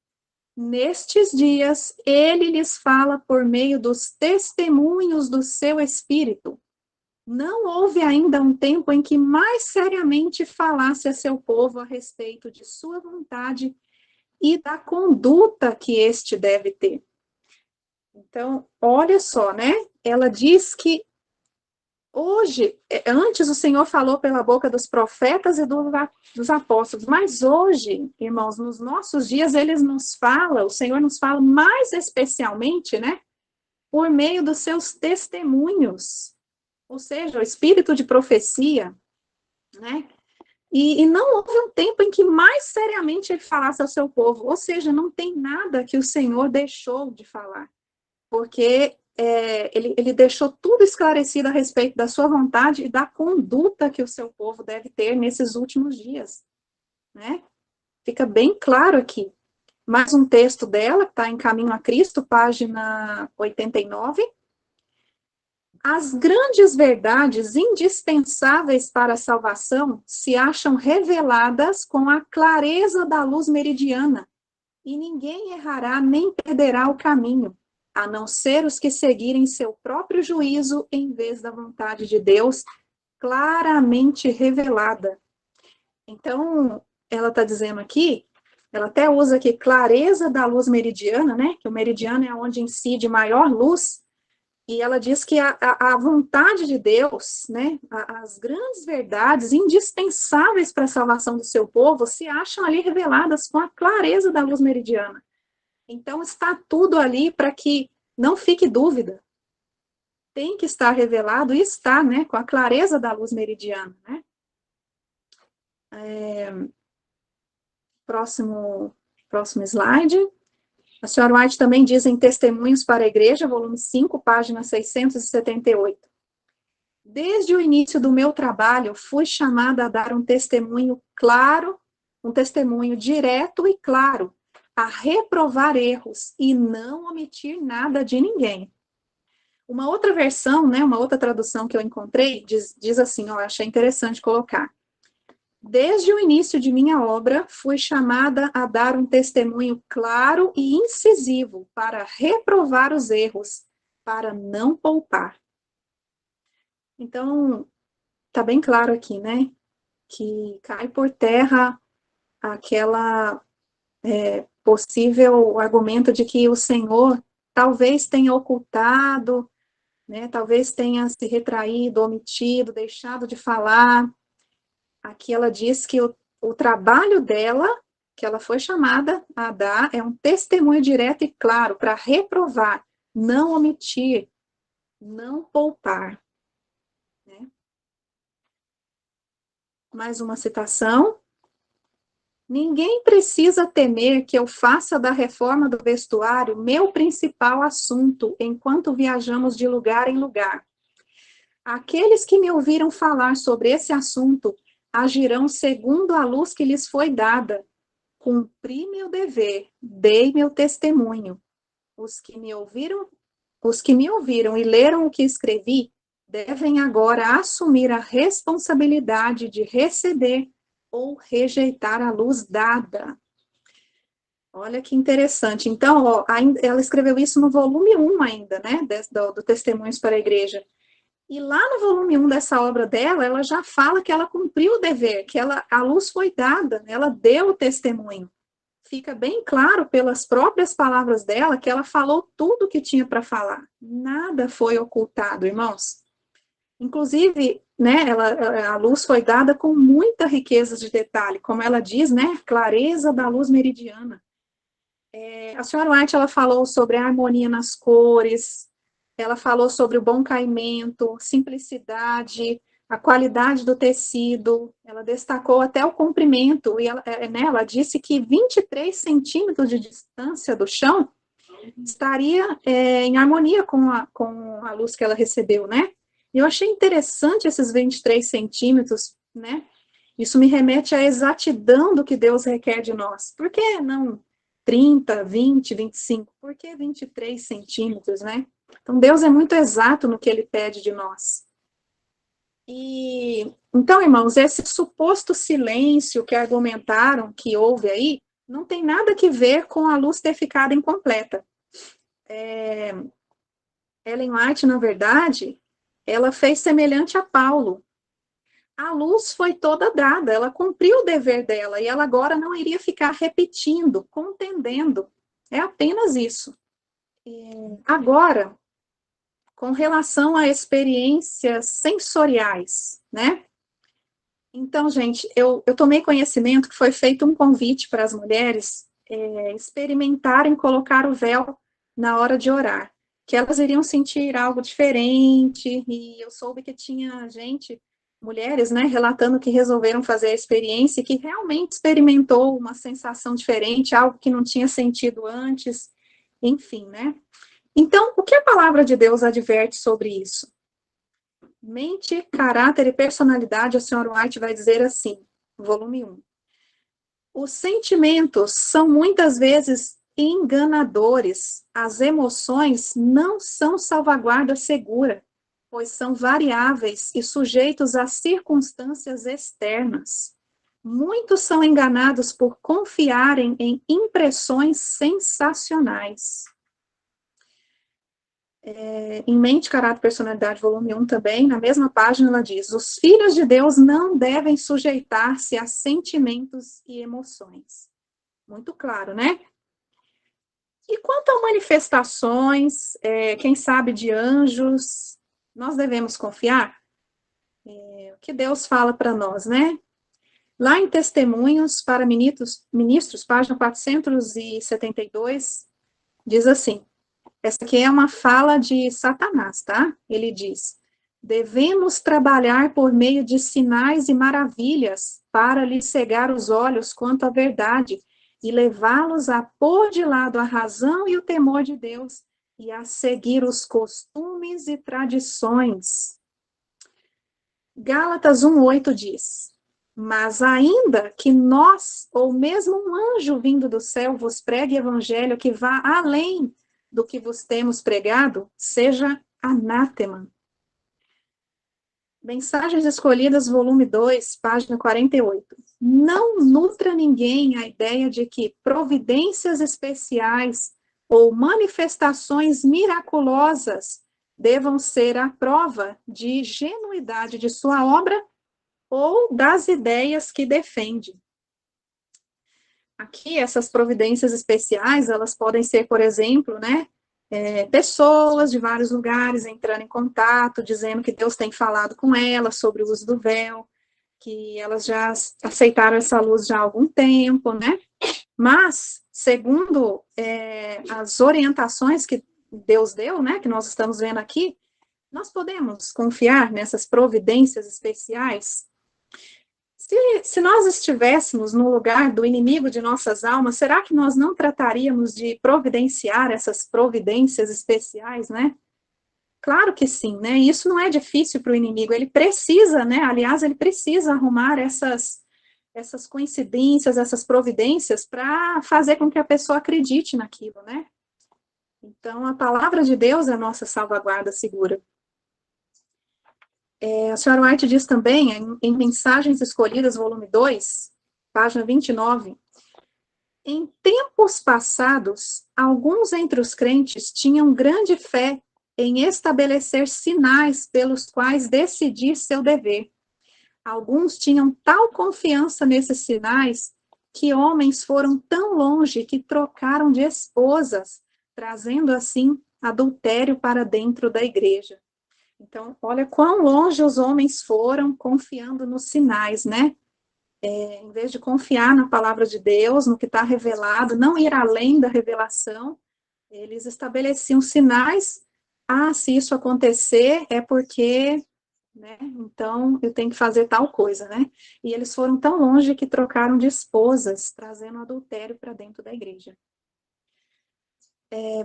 Nestes dias, ele lhes fala por meio dos testemunhos do seu Espírito. Não houve ainda um tempo em que mais seriamente falasse a seu povo a respeito de sua vontade e da conduta que este deve ter. Então, olha só, né? Ela diz que hoje, antes o Senhor falou pela boca dos profetas e dos apóstolos, mas hoje, irmãos, nos nossos dias, o Senhor nos fala mais especialmente, né, por meio dos seus testemunhos, ou seja, o espírito de profecia, né, e não houve um tempo em que mais seriamente ele falasse ao seu povo, ou seja, não tem nada que o Senhor deixou de falar, porque ele deixou tudo esclarecido a respeito da sua vontade e da conduta que o seu povo deve ter nesses últimos dias, né? Fica bem claro aqui. Mais um texto dela, que está em Caminho a Cristo, página 89. As grandes verdades indispensáveis para a salvação se acham reveladas com a clareza da luz meridiana, e ninguém errará nem perderá o caminho, a não ser os que seguirem seu próprio juízo em vez da vontade de Deus claramente revelada. Então, ela está dizendo aqui, ela até usa aqui clareza da luz meridiana, né? Que o meridiano é onde incide maior luz, e ela diz que a vontade de Deus, né? As grandes verdades indispensáveis para a salvação do seu povo se acham ali reveladas com a clareza da luz meridiana. Então, está tudo ali para que não fique dúvida. Tem que estar revelado e está, né, com a clareza da luz meridiana, né? Próximo slide. A senhora White também diz em Testemunhos para a Igreja, volume 5, página 678. Desde o início do meu trabalho, fui chamada a dar um testemunho claro, um testemunho direto e claro, a reprovar erros e não omitir nada de ninguém. Uma outra versão, né, uma outra tradução que eu encontrei, diz assim, ó, eu achei interessante colocar. Desde o início de minha obra, fui chamada a dar um testemunho claro e incisivo para reprovar os erros, para não poupar. Então, tá bem claro aqui, né, que cai por terra aquela possível argumento de que o Senhor talvez tenha ocultado, né, talvez tenha se retraído, omitido, deixado de falar. Aqui ela diz que o trabalho dela, que ela foi chamada a dar, é um testemunho direto e claro para reprovar, não omitir, não poupar. Né? Mais uma citação. Ninguém precisa temer que eu faça da reforma do vestuário meu principal assunto enquanto viajamos de lugar em lugar. Aqueles que me ouviram falar sobre esse assunto agirão segundo a luz que lhes foi dada. Cumpri meu dever, dei meu testemunho. Os que me ouviram e leram o que escrevi, devem agora assumir a responsabilidade de receber ou rejeitar a luz dada. Olha que interessante. Então, ó, ela escreveu isso no volume 1 ainda, né, do Testemunhos para a Igreja. E lá no volume 1 dessa obra dela, ela já fala que ela cumpriu o dever, que a luz foi dada, né, ela deu o testemunho. Fica bem claro pelas próprias palavras dela que ela falou tudo o que tinha para falar. Nada foi ocultado, irmãos. Inclusive, né, a luz foi dada com muita riqueza de detalhe, como ela diz, né, clareza da luz meridiana. A senhora White, ela falou sobre a harmonia nas cores, ela falou sobre o bom caimento, simplicidade, a qualidade do tecido, ela destacou até o comprimento, e ela disse que 23 centímetros de distância do chão estaria em harmonia com a luz que ela recebeu, né? Eu achei interessante esses 23 centímetros, né? Isso me remete à exatidão do que Deus requer de nós. Por que não 30, 20, 25? Por que 23 centímetros, né? Então, Deus é muito exato no que Ele pede de nós. E, então, irmãos, esse suposto silêncio que argumentaram que houve aí, não tem nada que ver com a luz ter ficado incompleta. Ellen White, na verdade, ela fez semelhante a Paulo. A luz foi toda dada, ela cumpriu o dever dela, e ela agora não iria ficar repetindo, contendendo. É apenas isso. Agora, com relação a experiências sensoriais, né? Então, gente, eu tomei conhecimento que foi feito um convite para as mulheres experimentarem colocar o véu na hora de orar, que elas iriam sentir algo diferente, e eu soube que tinha gente, mulheres, né, relatando que resolveram fazer a experiência e que realmente experimentou uma sensação diferente, algo que não tinha sentido antes, enfim, né? Então, o que a palavra de Deus adverte sobre isso? Mente, caráter e personalidade, a senhora White vai dizer assim, volume 1. Os sentimentos são muitas vezes enganadores. As emoções não são salvaguarda segura, pois são variáveis e sujeitos a circunstâncias externas. Muitos são enganados por confiarem em impressões sensacionais. Em Mente, Caráter e Personalidade, volume 1 também, na mesma página, ela diz: os filhos de Deus não devem sujeitar-se a sentimentos e emoções. Muito claro, né? E quanto a manifestações, quem sabe de anjos, nós devemos confiar? O que Deus fala para nós, né? Lá em Testemunhos para Ministros, página 472, diz assim: essa aqui é uma fala de Satanás, tá? Ele diz: devemos trabalhar por meio de sinais e maravilhas para lhes cegar os olhos quanto à verdade e levá-los a pôr de lado a razão e o temor de Deus e a seguir os costumes e tradições. Gálatas 1:8 diz: mas ainda que nós, ou mesmo um anjo vindo do céu, vos pregue evangelho que vá além do que vos temos pregado, seja anátema. Mensagens Escolhidas, volume 2, página 48. Não nutra ninguém a ideia de que providências especiais ou manifestações miraculosas devam ser a prova de genuidade de sua obra ou das ideias que defende. Aqui, essas providências especiais, elas podem ser, por exemplo, né, pessoas de vários lugares entrando em contato, dizendo que Deus tem falado com elas sobre o uso do véu, que elas já aceitaram essa luz já há algum tempo, né? Mas, segundo as orientações que Deus deu, né, que nós estamos vendo aqui, nós podemos confiar nessas providências especiais? Se nós estivéssemos no lugar do inimigo de nossas almas, será que nós não trataríamos de providenciar essas providências especiais, né? Claro que sim, né? Isso não é difícil para o inimigo, ele precisa, né? Aliás, ele precisa arrumar essas coincidências, essas providências para fazer com que a pessoa acredite naquilo, né? Então, a palavra de Deus é a nossa salvaguarda segura. A senhora White diz também, em Mensagens Escolhidas, volume 2, página 29, em tempos passados, alguns entre os crentes tinham grande fé em estabelecer sinais pelos quais decidir seu dever. Alguns tinham tal confiança nesses sinais que homens foram tão longe que trocaram de esposas, trazendo assim adultério para dentro da igreja. Então, olha quão longe os homens foram confiando nos sinais, né? Em vez de confiar na palavra de Deus, no que está revelado, não ir além da revelação, eles estabeleciam sinais. Ah, se isso acontecer, é porque, né? Então, eu tenho que fazer tal coisa, né? E eles foram tão longe que trocaram de esposas, trazendo adultério para dentro da igreja.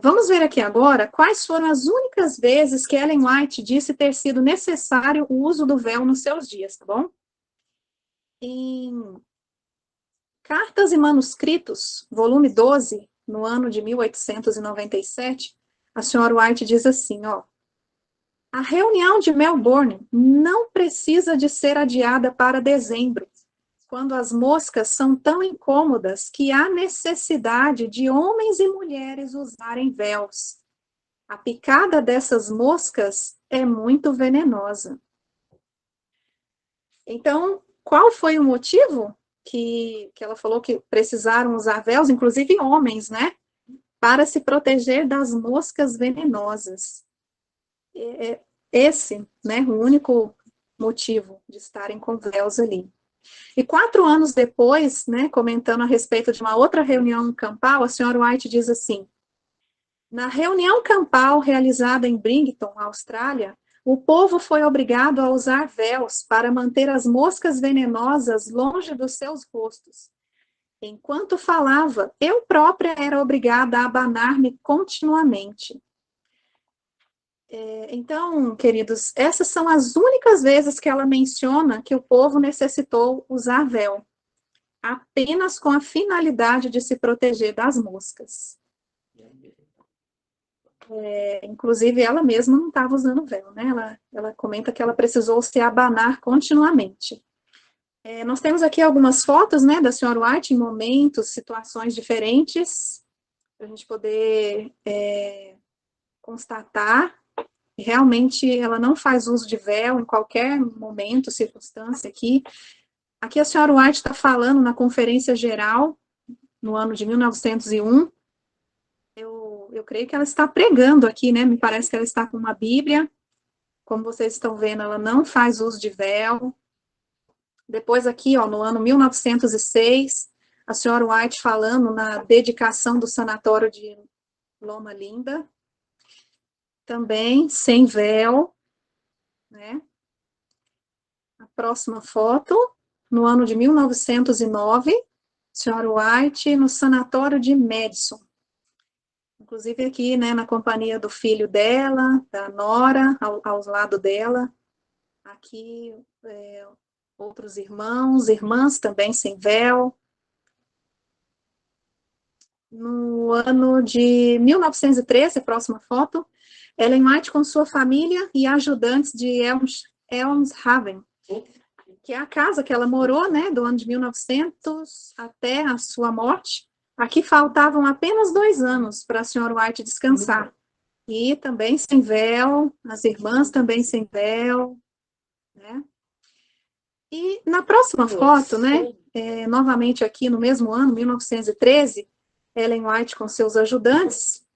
Vamos ver aqui agora quais foram as únicas vezes que Ellen White disse ter sido necessário o uso do véu nos seus dias, tá bom? Em Cartas e Manuscritos, volume 12, no ano de 1897, a senhora White diz assim, ó, a reunião de Melbourne não precisa de ser adiada para dezembro, quando as moscas são tão incômodas que há necessidade de homens e mulheres usarem véus. A picada dessas moscas é muito venenosa. Então, qual foi o motivo que ela falou que precisaram usar véus, inclusive homens, né? Para se proteger das moscas venenosas. Esse, né, o único motivo de estarem com véus ali. E 4 anos depois, né, comentando a respeito de uma outra reunião campal, a senhora White diz assim, na reunião campal realizada em Bridgton, Austrália, o povo foi obrigado a usar véus para manter as moscas venenosas longe dos seus rostos. Enquanto falava, eu própria era obrigada a abanar-me continuamente. Então, queridos, essas são as únicas vezes que ela menciona que o povo necessitou usar véu, apenas com a finalidade de se proteger das moscas. Inclusive, ela mesma não estava usando véu, né? Ela comenta que ela precisou se abanar continuamente. Nós temos aqui algumas fotos, né, da senhora White em momentos, situações diferentes, para a gente poder constatar que realmente ela não faz uso de véu em qualquer momento, circunstância aqui. Aqui a senhora White está falando na Conferência Geral, no ano de 1901, eu creio que ela está pregando aqui, né? Me parece que ela está com uma Bíblia. Como vocês estão vendo, ela não faz uso de véu. Depois aqui, ó, no ano 1906, a senhora White falando na dedicação do sanatório de Loma Linda. Também sem véu, né? A próxima foto, no ano de 1909, a senhora White no sanatório de Madison. Inclusive aqui, né, na companhia do filho dela, da nora, ao lado dela. Aqui, outros irmãos, irmãs também sem véu. No ano de 1913, próxima foto, Ellen White com sua família e ajudantes de Elmshaven, que é a casa que ela morou, né, do ano de 1900 até a sua morte. Aqui faltavam apenas 2 anos para a senhora White descansar. E também sem véu, as irmãs também sem véu, né? E na próxima foto, né, novamente aqui no mesmo ano, 1913, Ellen White com seus ajudantes.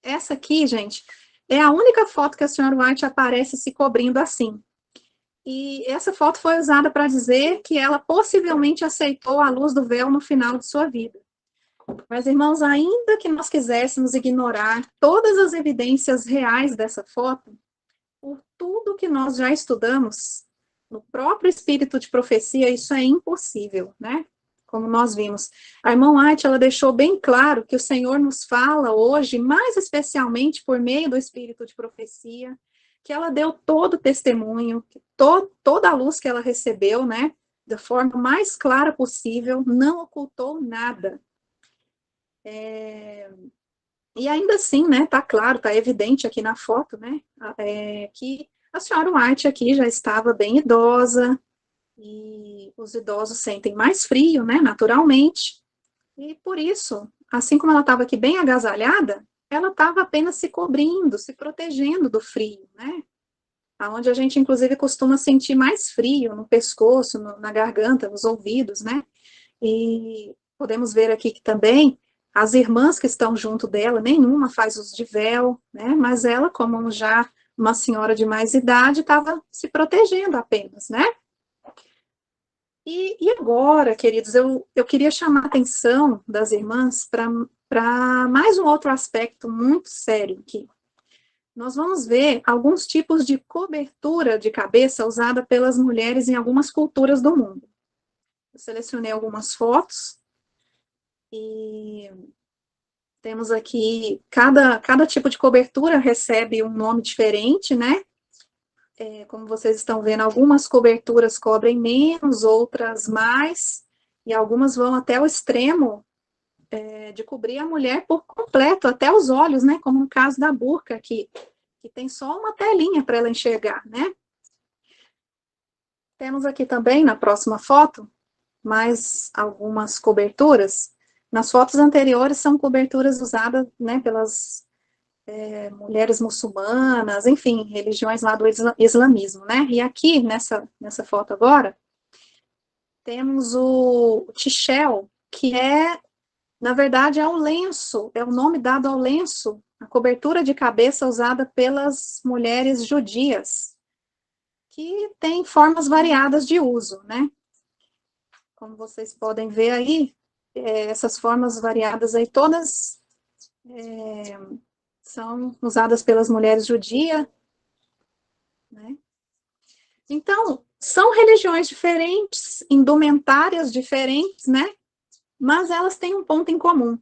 Essa aqui, gente, é a única foto que a senhora White aparece se cobrindo assim. E essa foto foi usada para dizer que ela possivelmente aceitou a luz do véu no final de sua vida. Mas, irmãos, ainda que nós quiséssemos ignorar todas as evidências reais dessa foto, por tudo que nós já estudamos, no próprio espírito de profecia, isso é impossível, né? Como nós vimos. A irmã White, ela deixou bem claro que o Senhor nos fala hoje, mais especialmente por meio do espírito de profecia, que ela deu todo o testemunho, toda a luz que ela recebeu, né? Da forma mais clara possível, não ocultou nada. E ainda assim, né, tá claro, tá evidente aqui na foto, né, que A senhora White aqui já estava bem idosa, e os idosos sentem mais frio, né, naturalmente, e por isso, assim como ela estava aqui bem agasalhada, ela estava apenas se cobrindo, se protegendo do frio, né? Aonde a gente, inclusive, costuma sentir mais frio no pescoço, na garganta, nos ouvidos, né? E podemos ver aqui que também as irmãs que estão junto dela, nenhuma faz uso de véu, né? Mas ela, como já uma senhora de mais idade, estava se protegendo apenas, né? E agora, queridos, eu queria chamar a atenção das irmãs para mais um outro aspecto muito sério aqui. Nós vamos ver alguns tipos de cobertura de cabeça usada pelas mulheres em algumas culturas do mundo. Eu selecionei algumas fotos e temos aqui, cada tipo de cobertura recebe um nome diferente, né? Como vocês estão vendo, algumas coberturas cobrem menos, outras mais, e algumas vão até o extremo de cobrir a mulher por completo, até os olhos, né? Como no caso da burca aqui, que tem só uma telinha para ela enxergar, né? Temos aqui também, na próxima foto, mais algumas coberturas. Nas fotos anteriores são coberturas usadas, né, pelas mulheres muçulmanas, enfim, religiões lá do islamismo, né? E aqui, nessa foto agora, temos o tichel, que na verdade, é o lenço, é o nome dado ao lenço, a cobertura de cabeça usada pelas mulheres judias, que tem formas variadas de uso, né? Como vocês podem ver aí, essas formas variadas aí, todas são usadas pelas mulheres judias, né? Então, são religiões diferentes, indumentárias diferentes, né? Mas elas têm um ponto em comum.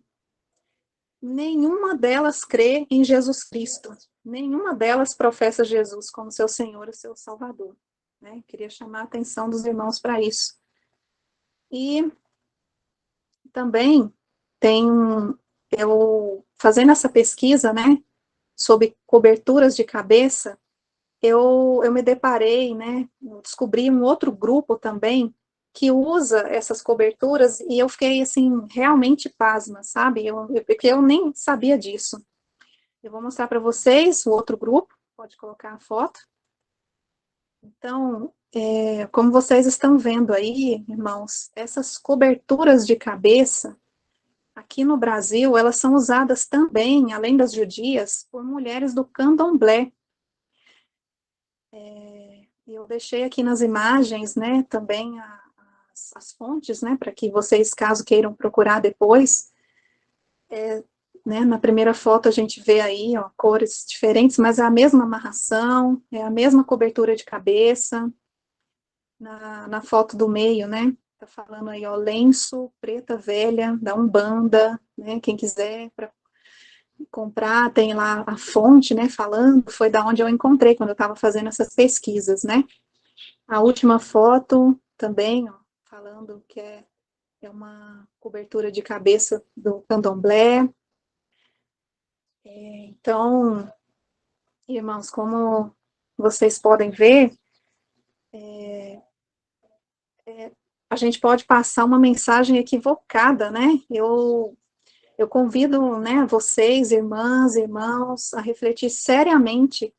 Nenhuma delas crê em Jesus Cristo. Nenhuma delas professa Jesus como seu Senhor e seu Salvador. Né? Queria chamar a atenção dos irmãos para isso. E também eu fazendo essa pesquisa, né, sobre coberturas de cabeça, eu me deparei, né, descobri um outro grupo também que usa essas coberturas e eu fiquei, assim, realmente pasma, sabe? Porque eu nem sabia disso. Eu vou mostrar para vocês o outro grupo, pode colocar a foto. Então, como vocês estão vendo aí, irmãos, essas coberturas de cabeça, aqui no Brasil, elas são usadas também, além das judias, por mulheres do candomblé. Eu deixei aqui nas imagens, né, também as fontes, né, para que vocês, caso queiram procurar depois, né, na primeira foto a gente vê aí, ó, cores diferentes, mas é a mesma amarração, é a mesma cobertura de cabeça. Na foto do meio, né, tá falando aí, ó, lenço, preta velha, da Umbanda, né, quem quiser para comprar, tem lá a fonte, né, falando, foi da onde eu encontrei quando eu estava fazendo essas pesquisas, né. A última foto também, ó, falando que é uma cobertura de cabeça do candomblé. Então, irmãos, como vocês podem ver, a gente pode passar uma mensagem equivocada, né? Eu convido, né, vocês, irmãs, irmãos, a refletir seriamente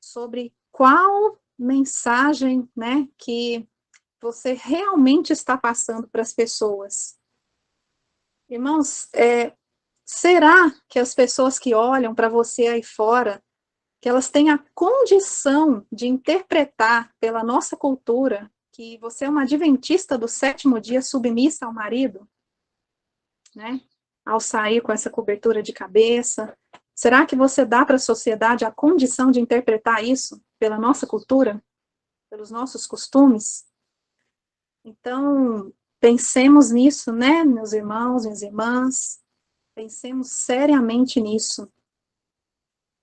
sobre qual mensagem, né, que você realmente está passando para as pessoas. Irmãos, será que as pessoas que olham para você aí fora, que elas têm a condição de interpretar pela nossa cultura que você é uma adventista do sétimo dia submissa ao marido, né? Ao sair com essa cobertura de cabeça? Será que você dá para a sociedade a condição de interpretar isso pela nossa cultura, pelos nossos costumes? Então, pensemos nisso, né, meus irmãos, minhas irmãs, pensemos seriamente nisso.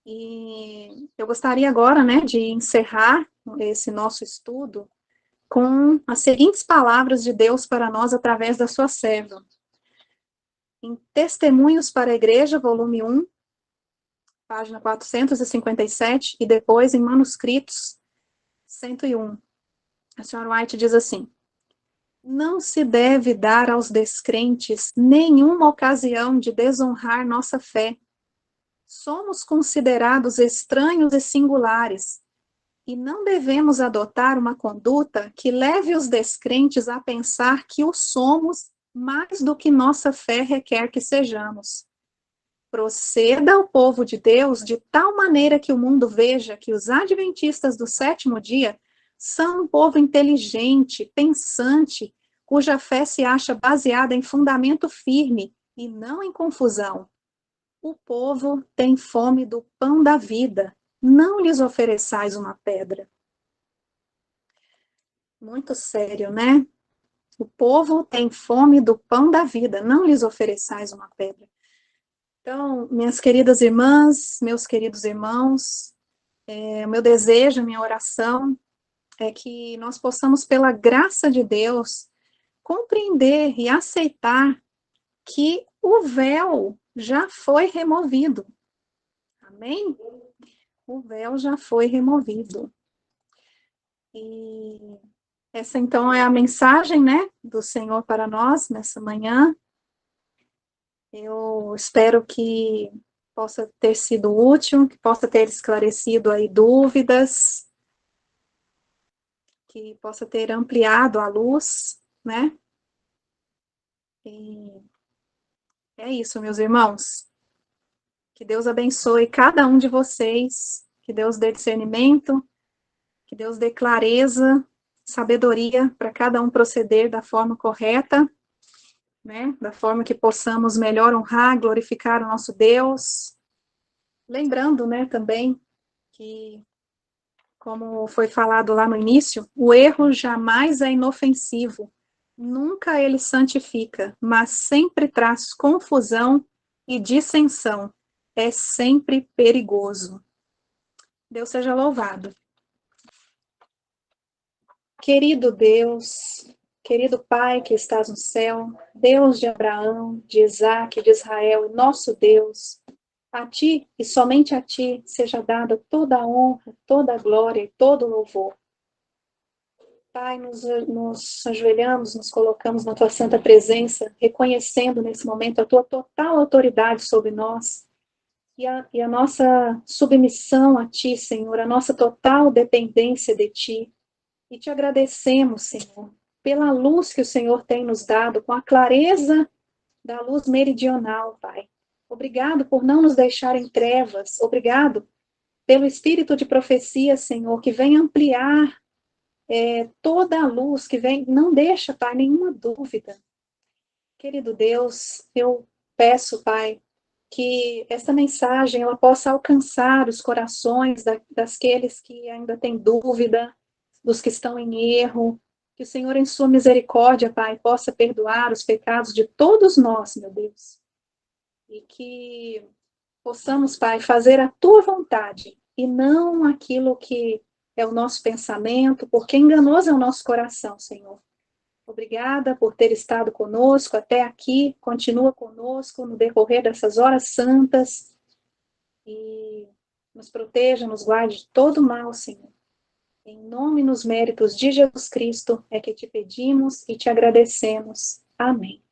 E eu gostaria agora, né, de encerrar esse nosso estudo com as seguintes palavras de Deus para nós através da sua serva. Em Testemunhos para a Igreja, volume 1, página 457, e depois em manuscritos, 101. A senhora White diz assim: não se deve dar aos descrentes nenhuma ocasião de desonrar nossa fé. Somos considerados estranhos e singulares, e não devemos adotar uma conduta que leve os descrentes a pensar que o somos mais do que nossa fé requer que sejamos. Proceda o povo de Deus de tal maneira que o mundo veja que os adventistas do sétimo dia são um povo inteligente, pensante, cuja fé se acha baseada em fundamento firme e não em confusão. O povo tem fome do pão da vida, não lhes ofereçais uma pedra. Muito sério, né? O povo tem fome do pão da vida, não lhes ofereçais uma pedra. Então, minhas queridas irmãs, meus queridos irmãos, o meu desejo, minha oração é que nós possamos, pela graça de Deus, compreender e aceitar que o véu já foi removido. Amém? O véu já foi removido. E essa, então, é a mensagem, né, do Senhor para nós nessa manhã. Eu espero que possa ter sido útil, que possa ter esclarecido aí dúvidas, que possa ter ampliado a luz, né? E é isso, meus irmãos. Que Deus abençoe cada um de vocês, que Deus dê discernimento, que Deus dê clareza, sabedoria para cada um proceder da forma correta, né? Da forma que possamos melhor honrar, glorificar o nosso Deus. Lembrando, né, também que, como foi falado lá no início, o erro jamais é inofensivo, nunca ele santifica, mas sempre traz confusão e dissensão, é sempre perigoso. Deus seja louvado. Querido Deus, querido Pai que estás no céu, Deus de Abraão, de Isaque, de Israel, nosso Deus, a Ti e somente a Ti seja dada toda a honra, toda a glória e todo o louvor. Pai, nos ajoelhamos, nos colocamos na Tua santa presença, reconhecendo nesse momento a Tua total autoridade sobre nós e a nossa submissão a Ti, Senhor, a nossa total dependência de Ti. E Te agradecemos, Senhor, pela luz que o Senhor tem nos dado, com a clareza da luz meridional, Pai. Obrigado por não nos deixar em trevas. Obrigado pelo espírito de profecia, Senhor, que vem ampliar toda a luz, que vem, não deixa, Pai, nenhuma dúvida. Querido Deus, eu peço, Pai, que essa mensagem ela possa alcançar os corações daqueles que ainda têm dúvida, dos que estão em erro, que o Senhor, em sua misericórdia, Pai, possa perdoar os pecados de todos nós, meu Deus, e que possamos, Pai, fazer a Tua vontade, e não aquilo que é o nosso pensamento, porque enganoso é o nosso coração, Senhor. Obrigada por ter estado conosco até aqui, continua conosco no decorrer dessas horas santas, e nos proteja, nos guarde de todo mal, Senhor. Em nome e nos méritos de Jesus Cristo é que te pedimos e te agradecemos. Amém.